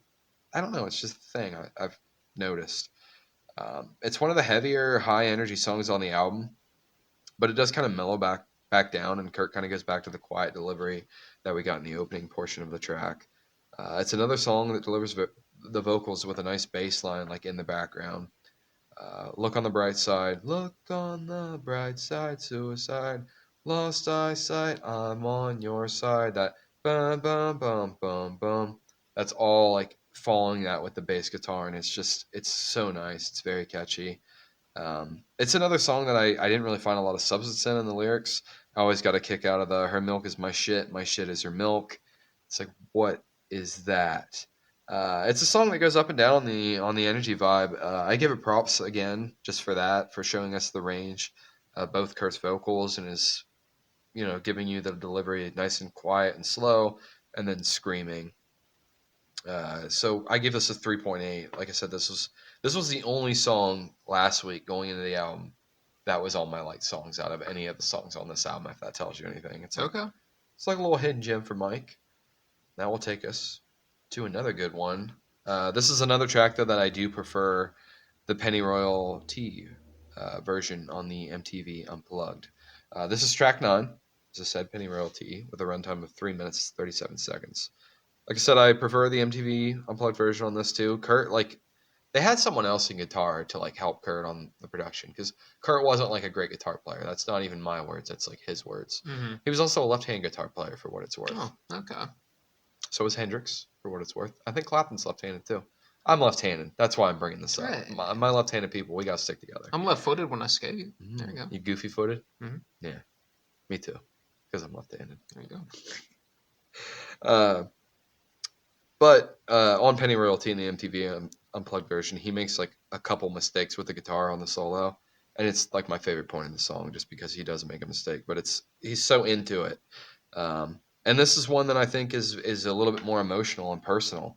I don't know, it's just a thing I've noticed. It's one of the heavier, high energy songs on the album, but it does kind of mellow back down, and Kurt kind of goes back to the quiet delivery that we got in the opening portion of the track. It's another song that delivers the vocals with a nice bass line like in the background. Look on the bright side. Look on the bright side. Suicide. Lost eyesight. I'm on your side. That bum bum bum bum bum. That's all like following that with the bass guitar, and it's so nice. It's very catchy. It's another song that I didn't really find a lot of substance in the lyrics. I always got a kick out of the her milk is my shit is her milk. It's like what is that? It's a song that goes up and down on the energy vibe. I give it props again just for that for showing us the range of both Kurt's vocals and his giving you the delivery nice and quiet and slow and then screaming. So I give this a 3.8. Like I said, this was the only song last week going into the album that was on my like songs out of any of the songs on this album. If that tells you anything, Okay. it's like a little hidden gem for Mike. That will take us to another good one. This is another track though that I do prefer the Pennyroyal T version on the MTV Unplugged. This is track 9, as I said, Pennyroyal T, with a runtime of 3 minutes 37 seconds. Like I said, I prefer the MTV Unplugged version on this too. Kurt, like, they had someone else in guitar to like help Kurt on the production because Kurt wasn't like a great guitar player. That's not even my words. That's like his words. Mm-hmm. He was also a left-hand guitar player for what it's worth. Oh, okay. So was Hendrix for what it's worth. I think Clapton's left-handed too. I'm left-handed. That's why I'm bringing this up. Right. My left-handed people, we gotta stick together. I'm left-footed when I skate. There you go. You goofy-footed? Mm-hmm. Yeah, me too. Because I'm left-handed. There you go. Uh, But on Penny Royalty in the MTV Unplugged version, he makes like a couple mistakes with the guitar on the solo, and it's like my favorite point in the song, just because he does make a mistake. But he's so into it, and this is one that I think is a little bit more emotional and personal.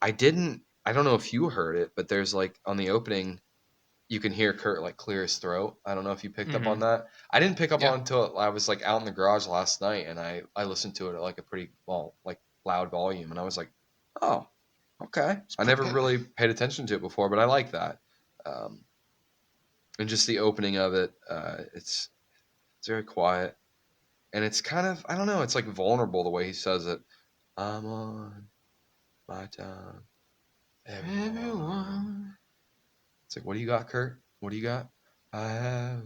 I don't know if you heard it, but there's like on the opening, you can hear Kurt like clear his throat. I don't know if you picked up on Mm-hmm. that. I didn't pick up Yeah. on it until I was like out in the garage last night, and I listened to it at like a pretty like loud volume, and I was like, oh, okay. I never Okay. really paid attention to it before, but I like that. Um, and just the opening of it, it's very quiet, and it's kind of I don't know, it's like vulnerable the way he says it. I'm on my time, everyone. It's like, what do you got, Kurt? What do you got? I have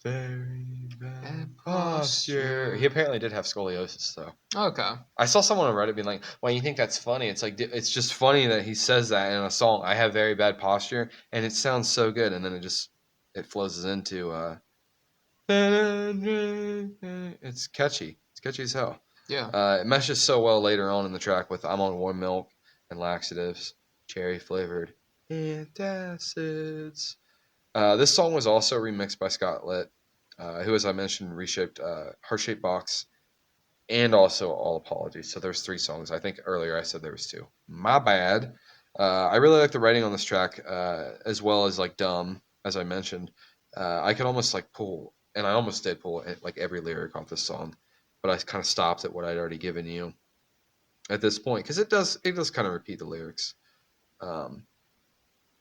very bad posture. He apparently did have scoliosis, though. Okay. I saw someone on Reddit being like, "Why you think that's funny?" It's like it's just funny that he says that in a song. I have very bad posture, and it sounds so good, and then it flows into it's catchy. It's catchy as hell. Yeah. It meshes so well later on in the track with "I'm on warm milk" and laxatives, cherry flavored antacids. This song was also remixed by Scott Litt, who, as I mentioned, reshaped Heart Shaped Box and also All Apologies. So there's 3 songs. I think earlier I said there was 2. My bad. I really like the writing on this track, as well as like Dumb, as I mentioned. I could almost like pull, and I almost did pull like every lyric off this song, but I kind of stopped at what I'd already given you at this point because it does kind of repeat the lyrics. Um,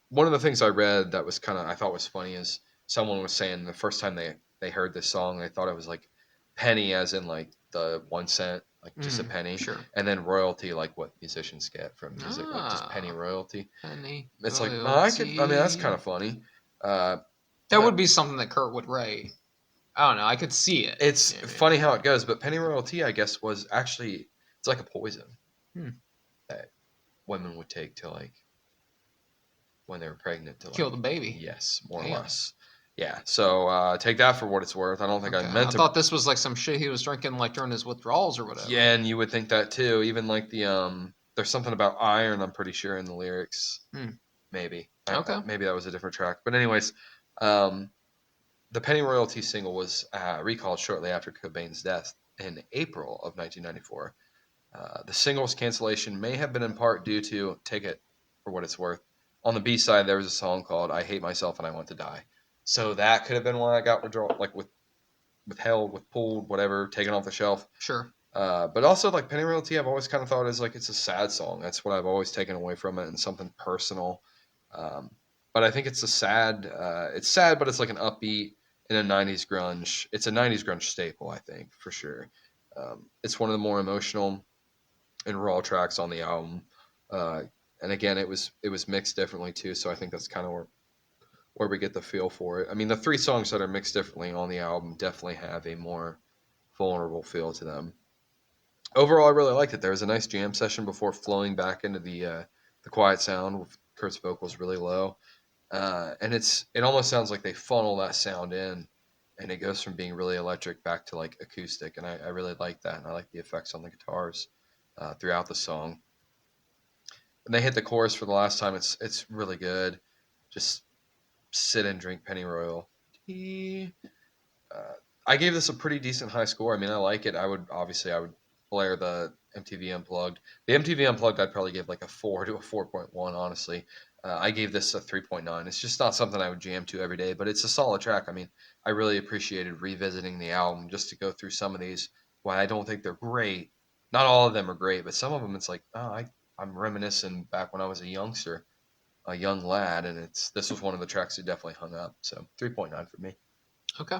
One of the things I read that was kind of I thought was funny is someone was saying the first time they heard this song they thought it was like penny as in like the 1 cent like just a penny, Sure. and then royalty like what musicians get from music like just penny Ah, royalty. penny It's like I mean that's kind royalty. of funny. Uh, That would but be something that Kurt would write. I don't know. I could see it. it's Yeah, funny how it goes. But penny royalty I guess was actually it's like a poison Hmm. that women would take to like when they were pregnant to Kill like the baby. yes more or Damn. less. Yeah, so take that for what it's worth. I don't think I Okay. meant I to. thought this was like some shit he was drinking like during his withdrawals or whatever. Yeah, and you would think that too. Even like there's something about iron. I'm pretty sure in the lyrics. Hmm. Maybe Okay. maybe that was a different track. But anyways, um, the Penny Royalty single was recalled shortly after Cobain's death in April of 1994. The single's cancellation may have been in part due to take it for what it's worth. On the B side, there was a song called "I Hate Myself and I Want to Die," so that could have been why I got withdrawn, like withheld, with pulled, whatever, taken off the shelf. Sure. But also like Penny Royalty, I've always kind of thought is like it's a sad song. That's what I've always taken away from it, and something personal. Um, but I think it's a sad. It's sad, but it's like an upbeat in a '90s grunge. It's a '90s grunge staple, I think, for sure. It's one of the more emotional and raw tracks on the album. Uh, and again, it was mixed differently too. So I think that's kind of where we get the feel for it. I mean, the three songs that are mixed differently on the album definitely have a more vulnerable feel to them. Overall, I really liked it. There was a nice jam session before flowing back into the quiet sound with Kurt's vocals really low, and it almost sounds like they funnel that sound in, and it goes from being really electric back to like acoustic, and I really like that, and I like the effects on the guitars throughout the song. When they hit the chorus for the last time, it's really good. Just sit and drink Penny Royal. Uh, I gave this a pretty decent high score. I mean, I like it. I would blare the MTV Unplugged. The MTV Unplugged, I'd probably give like a 4 to a 4.1. Honestly, I gave this a 3.9. It's just not something I would jam to every day, but it's a solid track. I mean, I really appreciated revisiting the album just to go through some of these. Why I don't think they're great. Not all of them are great, but some of them it's like, oh, I'm reminiscing back when I was a youngster, a young lad, and this was one of the tracks that definitely hung up. So 3.9 for me. Okay.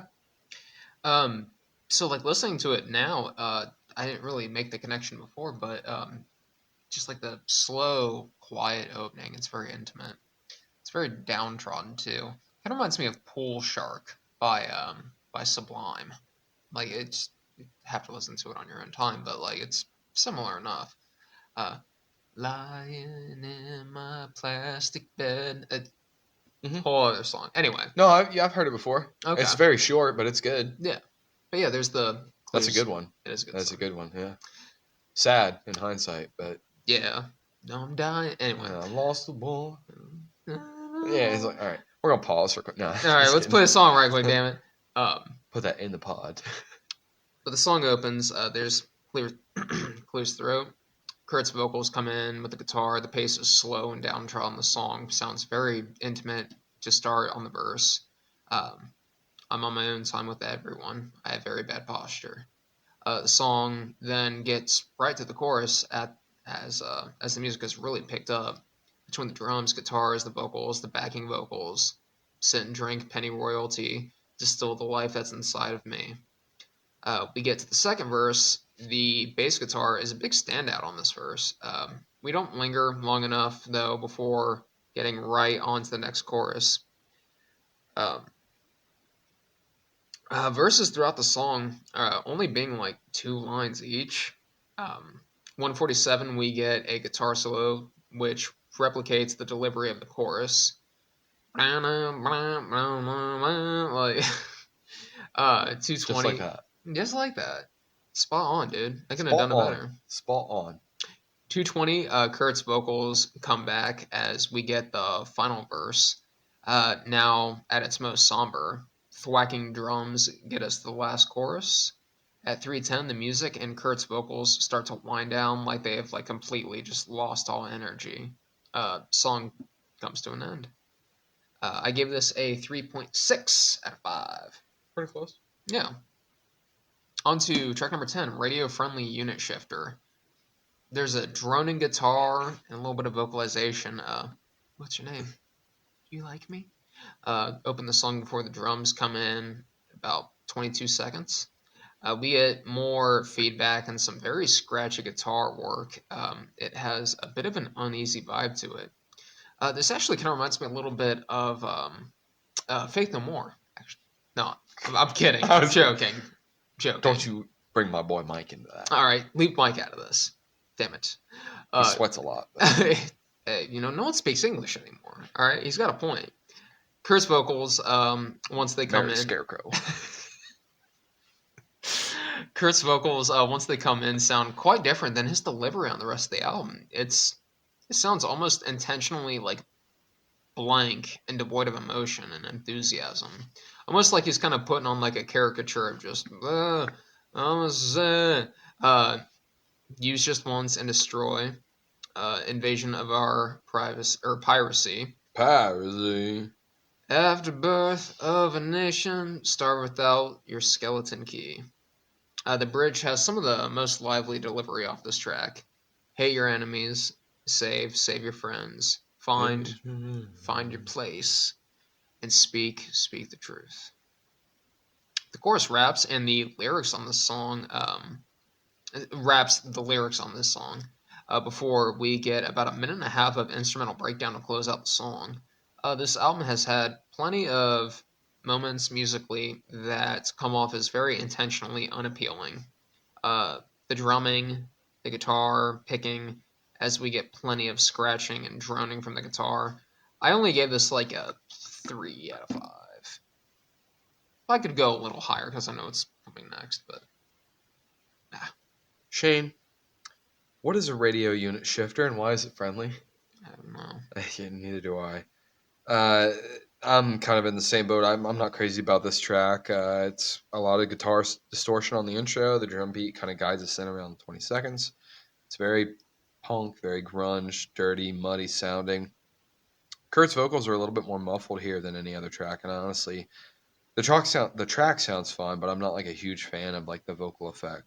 Um. So like listening to it now, I didn't really make the connection before, but just like the slow, quiet opening, it's very intimate. It's very downtrodden too. Kind of reminds me of Pool Shark by Sublime. Like it's you have to listen to it on your own time, but like it's similar enough. Uh, Lying in my plastic bed. A Hmm. whole other song. Anyway, No, yeah, I've heard it before. okay, It's very short, but it's good. yeah, but yeah, there's the That's a clues. good one. It is a good That's a song. good one. Yeah. Sad in hindsight, but Yeah. No, I'm dying. Anyway. I lost the boy. Yeah, it's All like, all right, we're gonna pause for quick. No, right, just let's kidding. play a song right quick, damn it. Put that in the pod. But the song opens. There's clears throat. Kurt's vocals come in with the guitar. The pace is slow and downtrodden. The song sounds very intimate to start on the verse. Um, I'm on my own time with everyone. I have very bad posture. The song then gets right to the chorus as the music has really picked up between the drums, guitars, the vocals, the backing vocals. Sit and drink penny royalty, distill the life that's inside of me. We get to the second verse. The bass guitar is a big standout on this verse. We don't linger long enough though before getting right onto the next chorus. Um, Verses throughout the song only being like 2 lines each. 147, we get a guitar solo which replicates the delivery of the chorus. Like Just like 220, that. just like that. Spot on, dude. I couldn't have Spot done it on. better. Spot on. 220, Kurt's vocals come back as we get the final verse. Now at its most somber, thwacking drums get us to the last chorus. At 310, the music and Kurt's vocals start to wind down like they have like completely just lost all energy. Song comes to an end. I gave this a 3.6 out of 5. Pretty close. Yeah. On to track number 10, Radio Friendly Unit Shifter. There's a droning guitar and a little bit of vocalization. What's your name? Do you like me? Open the song before the drums come in, about 22 seconds. We get more feedback and some very scratchy guitar work. It has a bit of an uneasy vibe to it. This actually kind of reminds me a little bit of Faith No More. Actually, no, I'm kidding. I'm joking. Joking. Don't you bring my boy Mike into that. All right, leave Mike out of this. Damn it. He sweats a lot. No one speaks English anymore. All right, he's got a point. Kurt's vocals, once they come Very in, Scarecrow. Kurt's vocals, once they come in, sound quite different than his delivery on the rest of the album. It sounds almost intentionally like blank and devoid of emotion and enthusiasm, almost like he's kind of putting on like a caricature of just use just once and destroy, invasion of our privacy or piracy. Piracy. Afterbirth of a nation, starve without your skeleton key. The bridge has some of the most lively delivery off this track. Hate your enemies, save your friends, find your place, and speak the truth. The chorus raps and the lyrics on this song before we get about a minute and a half of instrumental breakdown to close out the song. This album has had plenty of moments musically that come off as very intentionally unappealing. The drumming, the guitar picking, as we get plenty of scratching and droning from the guitar. I only gave this like a 3 out of 5. I could go a little higher because I know it's coming next, but Shane, what is a radio unit shifter and why is it friendly? I don't know. Yeah, neither do I. I'm kind of in the same boat. I'm not crazy about this track. It's a lot of guitar distortion on the intro. The drum beat kind of guides us in around 20 seconds. It's very punk, very grunge, dirty, muddy sounding. Kurt's vocals are a little bit more muffled here than any other track, and honestly, the track sounds fun, but I'm not like a huge fan of like the vocal effect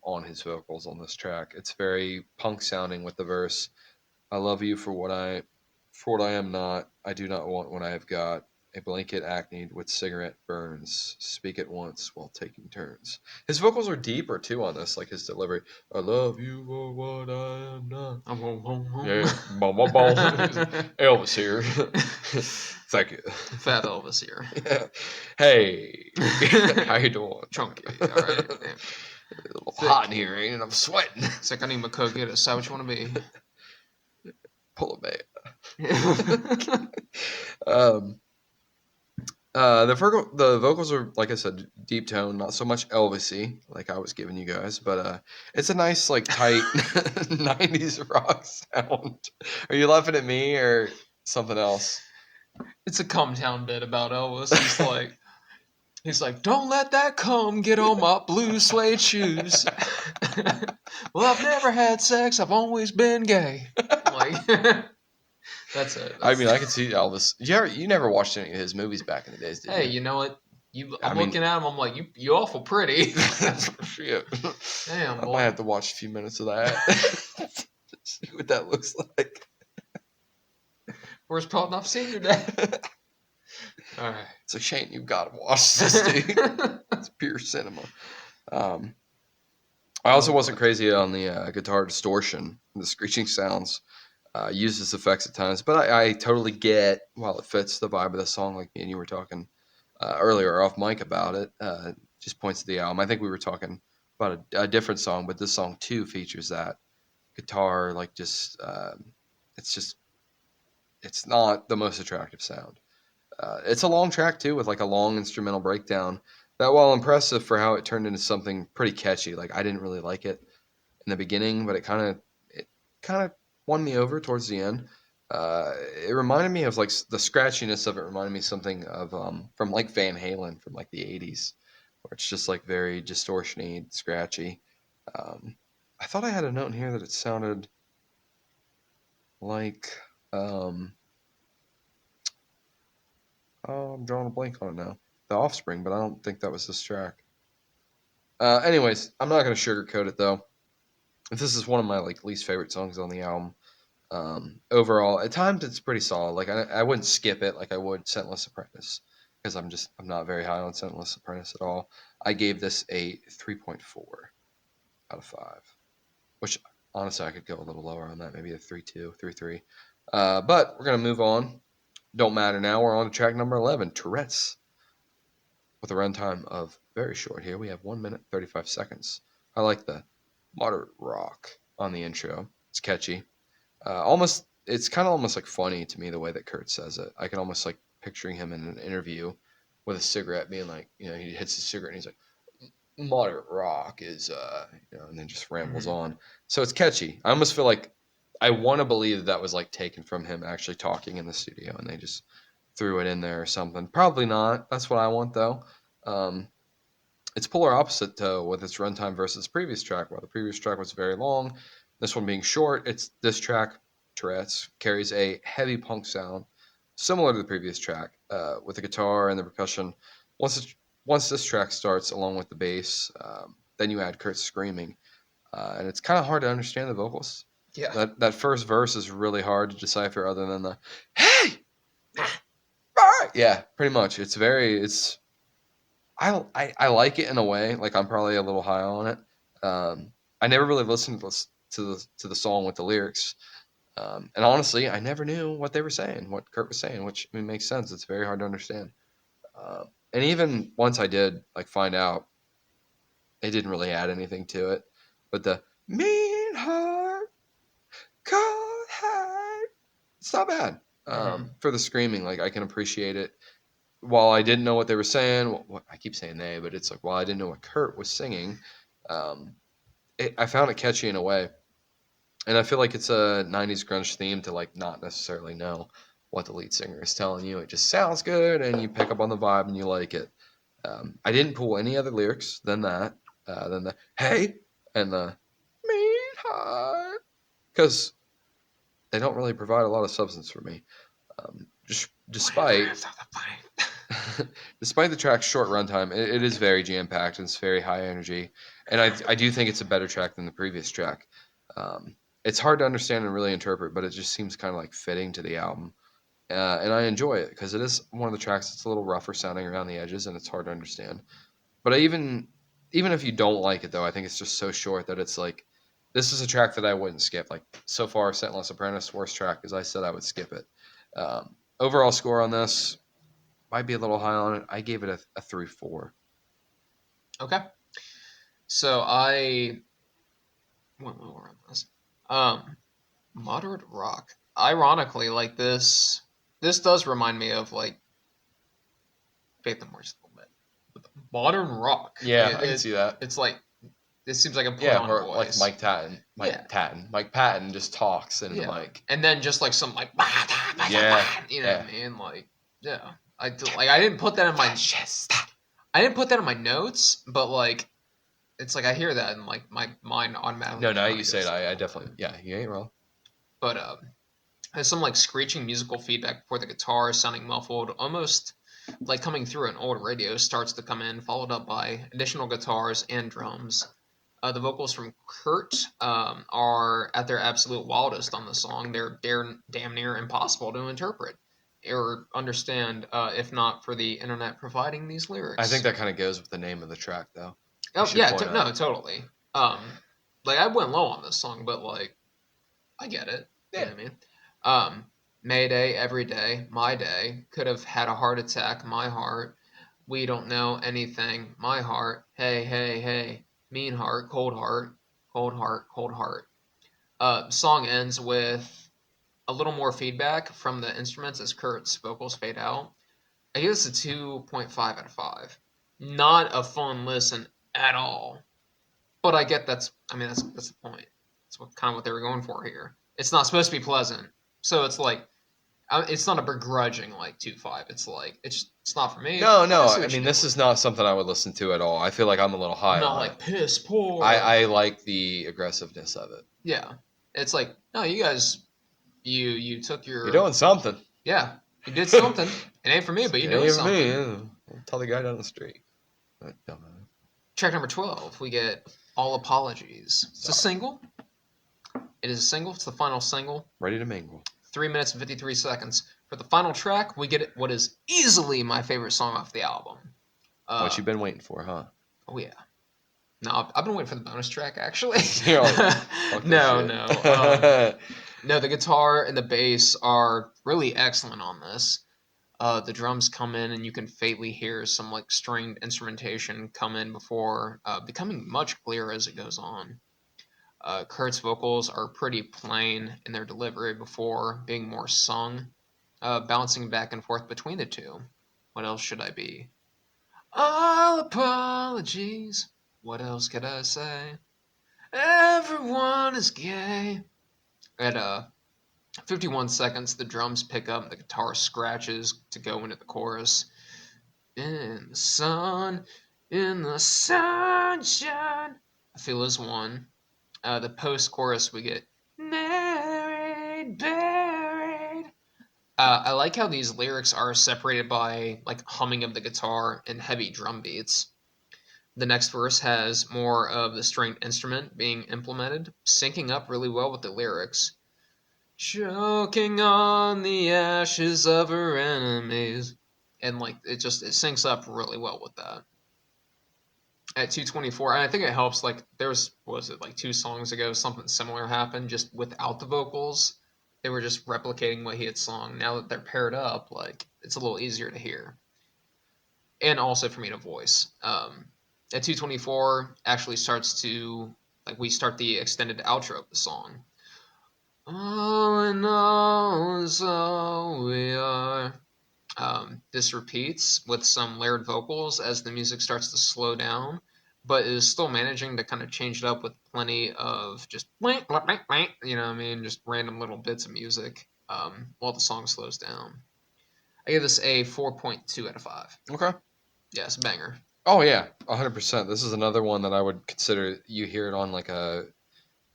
on his vocals on this track. It's very punk sounding with the verse. I love you for what I am not. I do not want what I have got. A blanket acne with cigarette burns. Speak at once while taking turns. His vocals are deeper too on this, like his delivery. I love you for what I am not. Yeah, boom, boom, boom. Elvis here. Thank you. Fat Elvis here. Yeah. Hey, how you doing? Chunky. All right. Damn. A little hot in here, ain't it? I'm sweating. It's like I need my coke. Get it. Decide what you want to be. Pull it back. um, the vocals are, like I said, deep tone, not so much Elvis-y, like I was giving you guys, but it's a nice, like, tight 90s rock sound. Are you laughing at me or something else? It's a come down bit about Elvis. He's like, don't let that cum get on my blue suede shoes. Well, I've never had sex. I've always been gay. Like, that's it. I mean, I can see Elvis. You never watched any of his movies back in the days, did you? Hey, you know what? I'm looking at him. I'm like, you awful pretty. That's for sure. Damn, I boy. might have to watch a few minutes of that. See what that looks like. Where's Paul? I've seen your dad. All right. It's a shame you've got to watch this, dude. It's pure cinema. I also wasn't crazy on the guitar distortion, the screeching sounds. Uses effects at times, but I totally get while it fits the vibe of the song, like me and you were talking earlier off mic about it. Just points to the album. I think we were talking about a different song, but this song too features that guitar. Like it's not the most attractive sound. It's a long track too, with like a long instrumental breakdown. That, while impressive for how it turned into something pretty catchy, like I didn't really like it in the beginning, but it kind of won me over towards the end. It reminded me of like the scratchiness of it reminded me something of from like Van Halen from like the 80s, where it's just like very distortiony, scratchy. I thought I had a note in here that it sounded like Oh, I'm drawing a blank on it now. The Offspring, but I don't think that was this track. Anyways, I'm not gonna sugarcoat it though. This is one of my like least favorite songs on the album. Overall, at times it's pretty solid. Like I wouldn't skip it like I would Scentless Apprentice because I'm not very high on Scentless Apprentice at all. I gave this a 3.4 out of 5, which honestly I could go a little lower on that, maybe a 3.2, 3.3. But we're gonna move on. Don't matter now. We're on to track number 11, Tourette's, with a runtime of very short. Here we have 1 minute 35 seconds. I like the moderate rock on the intro. It's catchy. Almost, it's kind of almost like funny to me the way that Kurt says it. I can almost like picturing him in an interview with a cigarette, being like, he hits his cigarette and he's like, "Moderate rock is," and then just rambles on. So it's catchy. I almost feel like I want to believe that was like taken from him actually talking in the studio, and they just threw it in there or something. Probably not. That's what I want though. Um, it's polar opposite to with its runtime versus the previous track. While the previous track was very long, this one being short, it's this track, Tourette's, carries a heavy punk sound, similar to the previous track, with the guitar and the percussion. Once once this track starts, along with the bass, then you add Kurt screaming, and it's kind of hard to understand the vocals. Yeah. That first verse is really hard to decipher, other than the "Hey, ah!" Yeah, pretty much. It's I like it in a way. Like I'm probably a little high on it. I never really listened to the song with the lyrics, and honestly, I never knew what they were saying, what Kurt was saying, which I mean, makes sense. It's very hard to understand. And even once I did like find out, they didn't really add anything to it. But the mean heart, cold heart, it's not bad. For the screaming, like I can appreciate it. While I didn't know what they were saying, I keep saying they, but it's like while I didn't know what Kurt was singing, um, I found it catchy in a way, and I feel like it's a '90s grunge theme to like not necessarily know what the lead singer is telling you. It just sounds good, and you pick up on the vibe and you like it. I didn't pull any other lyrics than that, than the "Hey" and the "Mean Heart," because they don't really provide a lot of substance for me. Just despite despite the track's short runtime, it is very jam packed and it's very high energy. And I do think it's a better track than the previous track. It's hard to understand and really interpret, but it just seems kind of like fitting to the album. And I enjoy it because it is one of the tracks that's a little rougher sounding around the edges and it's hard to understand. But even if you don't like it though, I think it's just so short that it's like this is a track that I wouldn't skip. Like so far, Sentineless Apprentice worst track, as I said, I would skip it. Overall score on this might be a little high on it. I gave it a 3.4. Okay. So I went lower on this. Moderate rock. Ironically, like this does remind me of like Faith No More just a little bit. But modern rock. Yeah, Like, I can see that. It's like this seems like a put Yeah, on or like voice. Mike Patton just talks into the mic. And then just like some like Yeah, you know what I mean? Like I didn't put that in my notes, but like it's like I hear that and like my mind automatically. No, now you goes say it, to I that. definitely, yeah, you ain't wrong. But there's some like screeching musical feedback before the guitar sounding muffled, almost like coming through an old radio starts to come in, followed up by additional guitars and drums. The vocals from Kurt are at their absolute wildest on the song. They're damn near impossible to interpret or understand if not for the internet providing these lyrics. I think that kind of goes with the name of the track, though. Oh yeah, no, totally. Like I went low on this song, but like I get it. You know what I mean? Mayday, every day, my day. Could have had a heart attack, my heart. We don't know anything, my heart. Hey, hey, hey. Mean heart, cold heart, cold heart, cold heart. Song ends with a little more feedback from the instruments as Kurt's vocals fade out. I give this a 2.5 out of 5. Not a fun listen at all. But I get that's the point. That's what they were going for here. It's not supposed to be pleasant, so it's like it's not a begrudging like 2.5. It's like it's not for me. No, I mean this is not something I would listen to at all. I feel like I'm a little high. I'm not on like it. piss poor. I like the aggressiveness of it. Yeah, it's like no, you guys, you took your. You're doing something. Yeah, You did something. It ain't for me, but you It doing ain't me. something. Yeah. I'll tell the guy down the street. That dumbass. Track number 12, we get All Apologies. It's a Sorry. single. It is a single. It's the final single. Ready to mingle. 3 minutes and 53 seconds. For the final track, we get what is easily my favorite song off the album. What you been waiting for, huh? Oh, yeah. No, I've been waiting for the bonus track, actually. You're like, fuck this No, shit. no. No, the guitar and the bass are really excellent on this. The drums come in, and you can faintly hear some like stringed instrumentation come in before becoming much clearer as it goes on. Kurt's vocals are pretty plain in their delivery before being more sung, bouncing back and forth between the two. What else should I be? All apologies. What else could I say? Everyone is gay. At 51 seconds, the drums pick up, the guitar scratches to go into the chorus. In the sun, in the sunshine. I feel is one. The post chorus, we get married, buried. I like how these lyrics are separated by like humming of the guitar and heavy drum beats. The next verse has more of the stringed instrument being implemented, syncing up really well with the lyrics. Choking on the ashes of her enemies. And like it syncs up really well with that. At 224, and I think it helps, like there was, what was it, like 2 songs ago, something similar happened just without the vocals. They were just replicating what he had sung. Now that they're paired up, like it's a little easier to hear. And also for me to voice. At 224 actually starts to, like we start the extended outro of the song. All in all is all we are. This repeats with some layered vocals as the music starts to slow down, but is still managing to kind of change it up with plenty of just blank, blank, blank, blank, you know what I mean? Just random little bits of music while the song slows down. I give this a 4.2 out of 5. Okay. Yeah, it's a banger. Oh yeah, 100%. This is another one that I would consider. You hear it on like a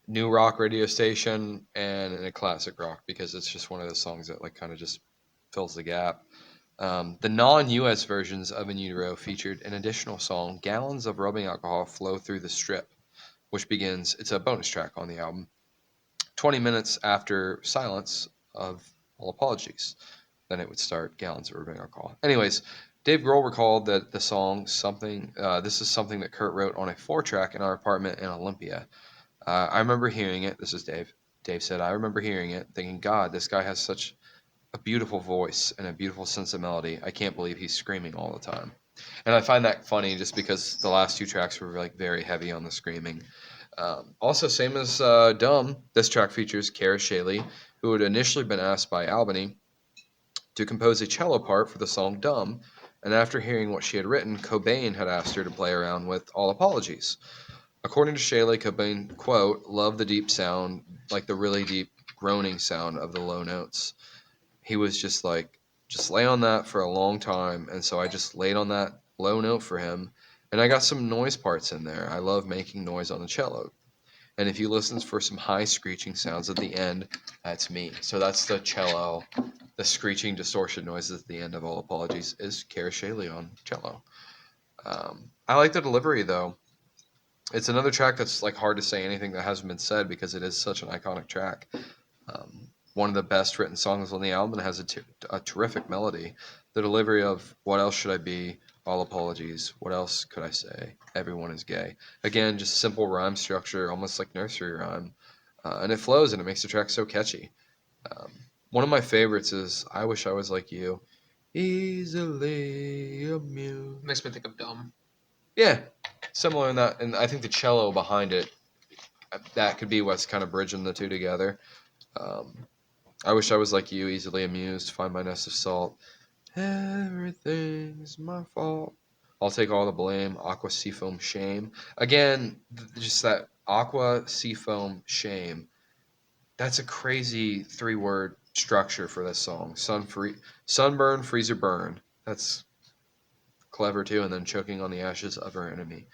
new rock radio station and in a classic rock because it's just one of those songs that like kind of just fills the gap. The non-US versions of In Utero featured an additional song, "Gallons of Rubbing Alcohol Flow Through the Strip," which begins. It's a bonus track on the album. 20 minutes after silence of All Apologies. Then it would start Gallons of Rubbing Alcohol. Anyways, Dave Grohl recalled that the song something. This is something that Kurt wrote on a 4-track in our apartment in Olympia. I remember hearing it. This is Dave. Dave said, I remember hearing it, thinking, God, this guy has such a beautiful voice and a beautiful sense of melody. I can't believe he's screaming all the time. And I find that funny just because the last 2 tracks were like very heavy on the screaming. Also, same as Dumb, this track features Kara Shaley, who had initially been asked by Albany to compose a cello part for the song Dumb, and after hearing what she had written, Cobain had asked her to play around with All Apologies. According to Shaley, Cobain, quote, loved the deep sound, like the really deep groaning sound of the low notes. He was just like, just lay on that for a long time. And so I just laid on that low note for him. And I got some noise parts in there. I love making noise on the cello. And if you listen for some high screeching sounds at the end, that's me. So that's the cello. The screeching distortion noises at the end of All Apologies is Kara Shaley on cello. I like the delivery though. It's another track that's like hard to say anything that hasn't been said because it is such an iconic track. One of the best written songs on the album and has a terrific melody. The delivery of "What else should I be?" All apologies. What else could I say? Everyone is gay. Again, just simple rhyme structure, almost like nursery rhyme, and it flows and it makes the track so catchy. Um, One of my favorites is "I Wish I Was Like You." Easily amused. Makes me think of Dumb. Yeah, similar in that, and I think the cello behind it, that could be what's kind of bridging the two together. Um, I wish I was like you, easily amused, find my nest of salt. Everything's my fault. I'll take all the blame. Aqua seafoam shame. Again, just that aqua seafoam shame. That's a crazy 3-word structure for this song. Sunburn, freezer, burn. That's clever too. And then choking on the ashes of her enemy.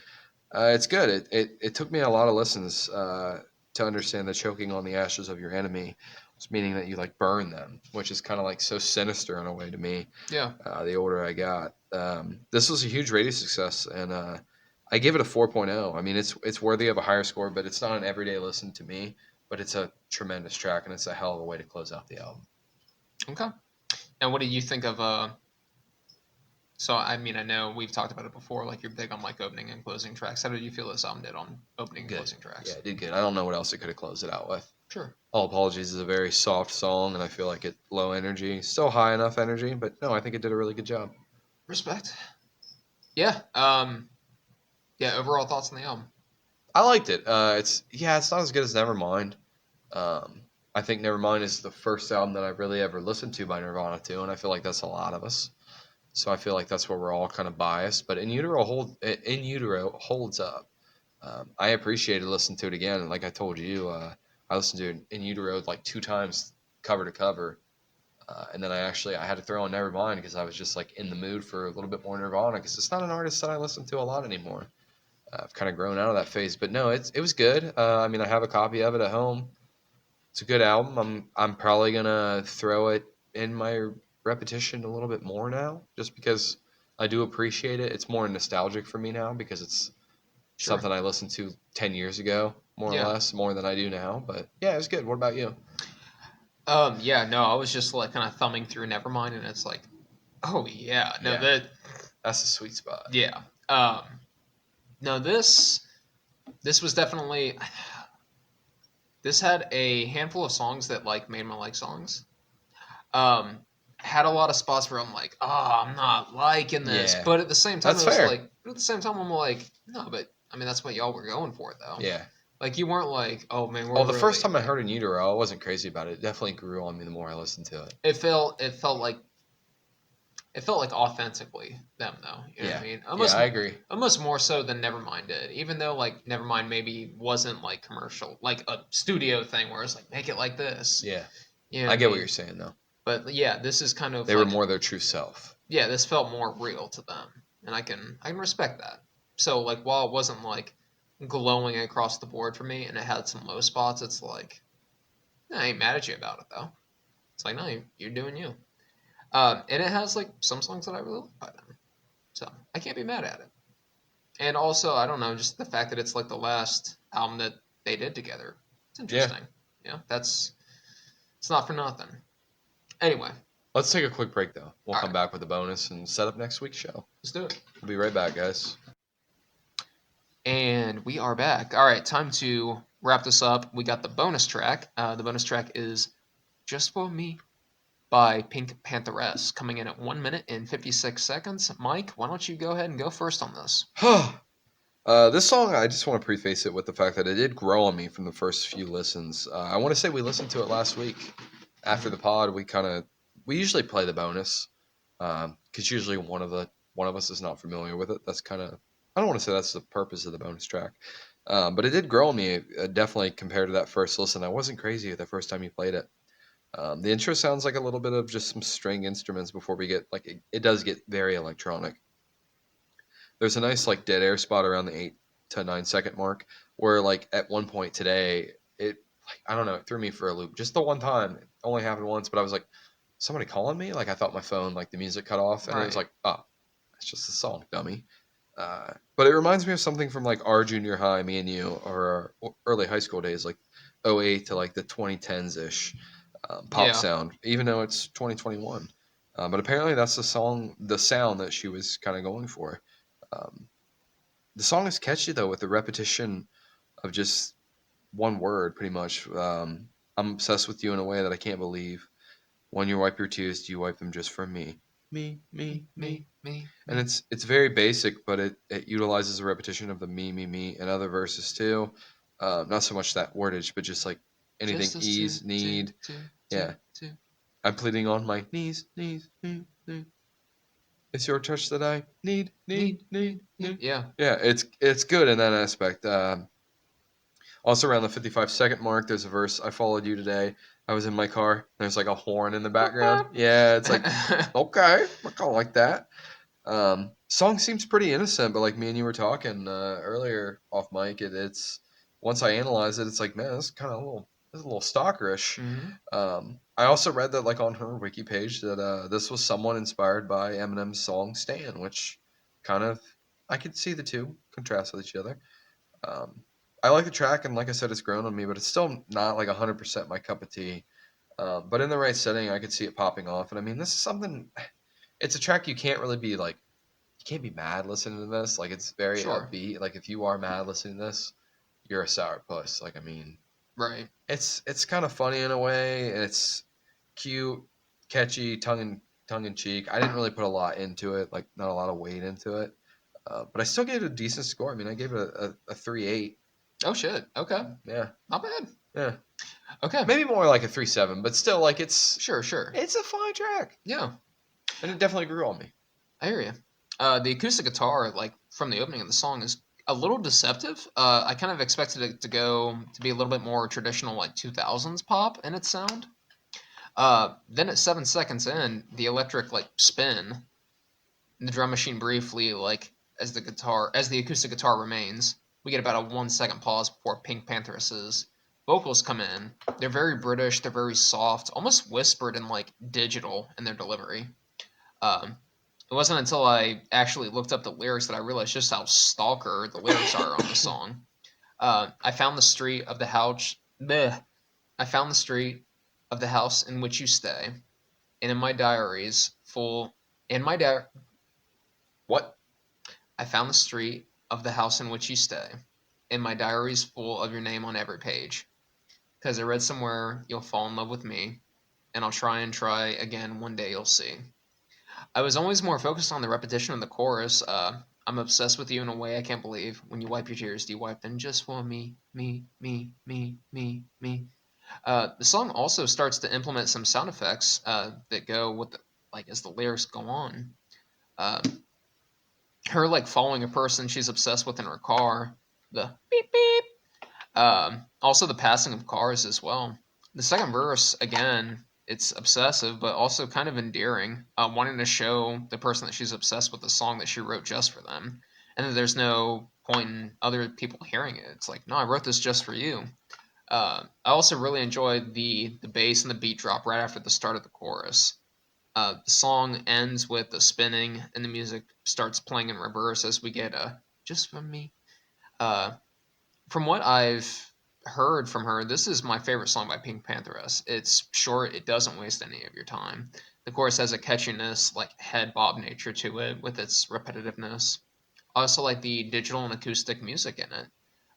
It's good. It took me a lot of listens to understand the choking on the ashes of your enemy. It's meaning that you like burn them, which is kind of like so sinister in a way to me. Yeah. The older I got, this was a huge radio success, and I give it a 4.0. I mean, it's worthy of a higher score, but it's not an everyday listen to me. But it's a tremendous track, and it's a hell of a way to close out the album. Okay. And what do you think of so I mean I know we've talked about it before, like you're big on like opening and closing tracks. How did you feel this album did on opening and Good. closing Yeah, tracks? it did good. I don't know what else it could have closed it out with. Sure. All Apologies is a very soft song, and I feel like it low energy, still high enough energy, but no, I think it did a really good job. Respect. Yeah. Yeah, overall thoughts on the album. I liked it. It's not as good as Nevermind. Um, I think Nevermind is the first album that I've really ever listened to by Nirvana too, and I feel like that's a lot of us. So I feel like that's where we're all kind of biased. But In Utero holds up. I appreciated listening to it again, and like I told you, I listened to it In Utero like 2 times, cover to cover. And then I had to throw on Nevermind because I was just like in the mood for a little bit more Nirvana because it's not an artist that I listen to a lot anymore. I've kind of grown out of that phase, but no, it was good. I mean, I have a copy of it at home. It's a good album. I'm probably gonna throw it in my repetition a little bit more now, just because I do appreciate it. It's more nostalgic for me now because it's Sure. something I listened to 10 years ago, more or Yeah. less, more than I do now. But yeah, it's good. What about you? Yeah, no, I was just like kind of thumbing through Nevermind, and it's like, oh yeah, no, Yeah, that's the sweet spot. yeah, um, no, this was definitely this had a handful of songs that like made my like songs. Um, had a lot of spots where I'm like, oh, I'm not liking this, Yeah, but at the same time, that's it was fair. like, but at the same time, I'm like, no, but I mean, that's what y'all were going for, though. Yeah. Like, you weren't like, oh man, Oh, we're the first really time I like, heard In Utero, I wasn't crazy about it. It definitely grew on me the more I listened to it. it felt like authentically them though. You know what I Yeah. mean? Yeah, I agree. Almost more so than Nevermind did. Even though like Nevermind maybe wasn't like commercial, like a studio thing where it's like make it like this. Yeah. You know I what I get what mean? you're saying though. But yeah, this is kind of They were like more their true self. yeah, this felt more real to them, and I can respect that. So like while it wasn't like glowing across the board for me, and it had some low spots, it's like I ain't mad at you about it though. It's like no, you're doing you. And it has like some songs that I really like by them, so I can't be mad at it. And also, I don't know, just the fact that it's like the last album that they did together. It's Yeah. interesting. Yeah, that's it's not for nothing. Anyway, Let's take a quick break though. We'll all come right, back with a bonus and set up next week's show. let's do it. We'll be right back, guys. And we are back. All right, time to wrap this up. We got the bonus track. The bonus track is "Just for Me" by Pink Pantheress, coming in at 1 minute and 56 seconds. Mike, why don't you go ahead and go first on this? This song, I just want to preface it with the fact that it did grow on me from the first few listens. I want to say we listened to it last week. After Mhm. the pod, we usually play the bonus because usually one of us is not familiar with it. That's kind of I don't want to say that's the purpose of the bonus track, but it did grow on me definitely compared to that first listen. I wasn't crazy the first time you played it. The intro sounds like a little bit of just some string instruments before we get like it does get very electronic. There's a nice like dead air spot around the 8 to 9 second mark where like at one point today it like I don't know, it threw me for a loop just the one time. It only happened once, but I was like, somebody calling me? Like I thought my phone like the music cut off and it was Right. like, oh, it's just a song, dummy. But it reminds me of something from like our junior high, me and you, or our early high school days, like '08 to like the 2010s ish pop Yeah. sound, even though it's 2021. But apparently that's the sound that she was kind of going for. Um, the song is catchy though, with the repetition of just one word, pretty much. I'm obsessed with you in a way that I can't believe. When you wipe your tears, do you wipe them just for me? Me, me, me. And Me. it's very basic, but it utilizes a repetition of the me, and other verses too. Not so much that wordage, but just like anything Just us two, ease, two, need. two, two, Yeah. two. I'm pleading on my knees, knees, knees, knees. It's your touch that I need, need, Need, need, need, need. need. Yeah. Yeah, it's good in that aspect. Also, around the 55-second mark, there's a verse. I followed you today. I was in my car. There's like a horn in the background. Yeah, it's like okay, I kind of like that. Song seems pretty innocent, but like me and you were talking earlier off mic, it's once I analyze it, it's like man, that's kind of a This is a little stalkerish. Hmm. I also read that, like on her wiki page, that this was someone inspired by Eminem's song "Stan," which kind of I could see the two contrast with each other. Um, I like the track, and like I said, it's grown on me, but it's still not like 100% my cup of tea. But in the right setting, I could see it popping off. And I mean, this is something. It's a track you can't really be like. You can't be mad listening to this. Like it's very Sure. upbeat. Like if you are mad listening to this, you're a sour puss. Like I mean, Right. it's kind of funny in a way, and it's cute, catchy, tongue in cheek. I didn't really put a lot into it, like not a lot of weight into it, but I still gave it a decent score. I mean, I gave it a 3.8. Oh shit. Okay. Yeah, Not bad. yeah, Okay. maybe more like a 3.7, but still, like Sure. Sure. it's a fine track, Yeah. and it definitely grew on me. I hear you. The acoustic guitar, like from the opening of the song, is a little deceptive. I kind of expected it to go to be a little bit more traditional, like 2000s pop in its sound. Then at 7 seconds in, the electric like spin, the drum machine briefly like as the acoustic guitar remains. We get about a 1 second pause before Pink Pantheress's vocals come in. They're very British. They're very soft, almost whispered and like digital in their delivery. Um, it wasn't until I actually looked up the lyrics that I realized just how stalker the lyrics are on the song. I found the street of the house. Bleh. I found the street of the house in which you stay, and in my diaries full. In my diary, What? I found the street of the house in which you stay, and my diary's full of your name on every page. Because I read somewhere you'll fall in love with me, and I'll try and try again one day you'll see. I was always more focused on the repetition of the chorus. I'm obsessed with you in a way I can't believe. When you wipe your tears, do you wipe them just for me, me, me, me, me, me? The song also starts to implement some sound effects that go with like as the lyrics go on. Uh, her like following a person she's obsessed with in her car. The beep beep. Also the passing of cars as well. The second verse again, it's obsessive but also kind of endearing, wanting to show the person that she's obsessed with the song that she wrote just for them, and that there's no point in other people hearing it. It's like, no, I wrote this just for you. I also really enjoyed the bass and the beat drop right after the start of the chorus. The song ends with the spinning, and the music starts playing in reverse as we get a just for me. Uh, from what I've heard from her, this is my favorite song by Pink Pantheress. It's short, it doesn't waste any of your time. The chorus has a catchiness, like head bob nature to it with its repetitiveness. I also like the digital and acoustic music in it.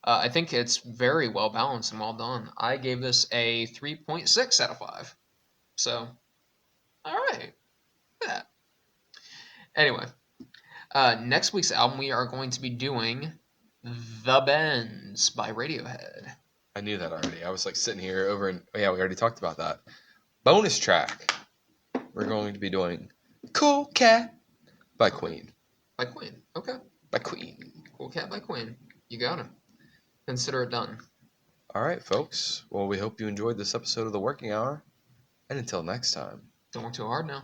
I think it's very well balanced and well done. I gave this a 3.6 out of 5. So, all right. Yeah. Anyway, next week's album, we are going to be doing The Bends by Radiohead. I knew that already. I was like sitting here over, and oh, yeah, we already talked about that. Bonus track. We're going to be doing "Cool Cat" by Queen. By Queen. Okay. By Queen. Cool Cat by Queen. You got it. Consider it done. All right, folks. Well, we hope you enjoyed this episode of The Working Hour. And until next time. Don't work too hard now.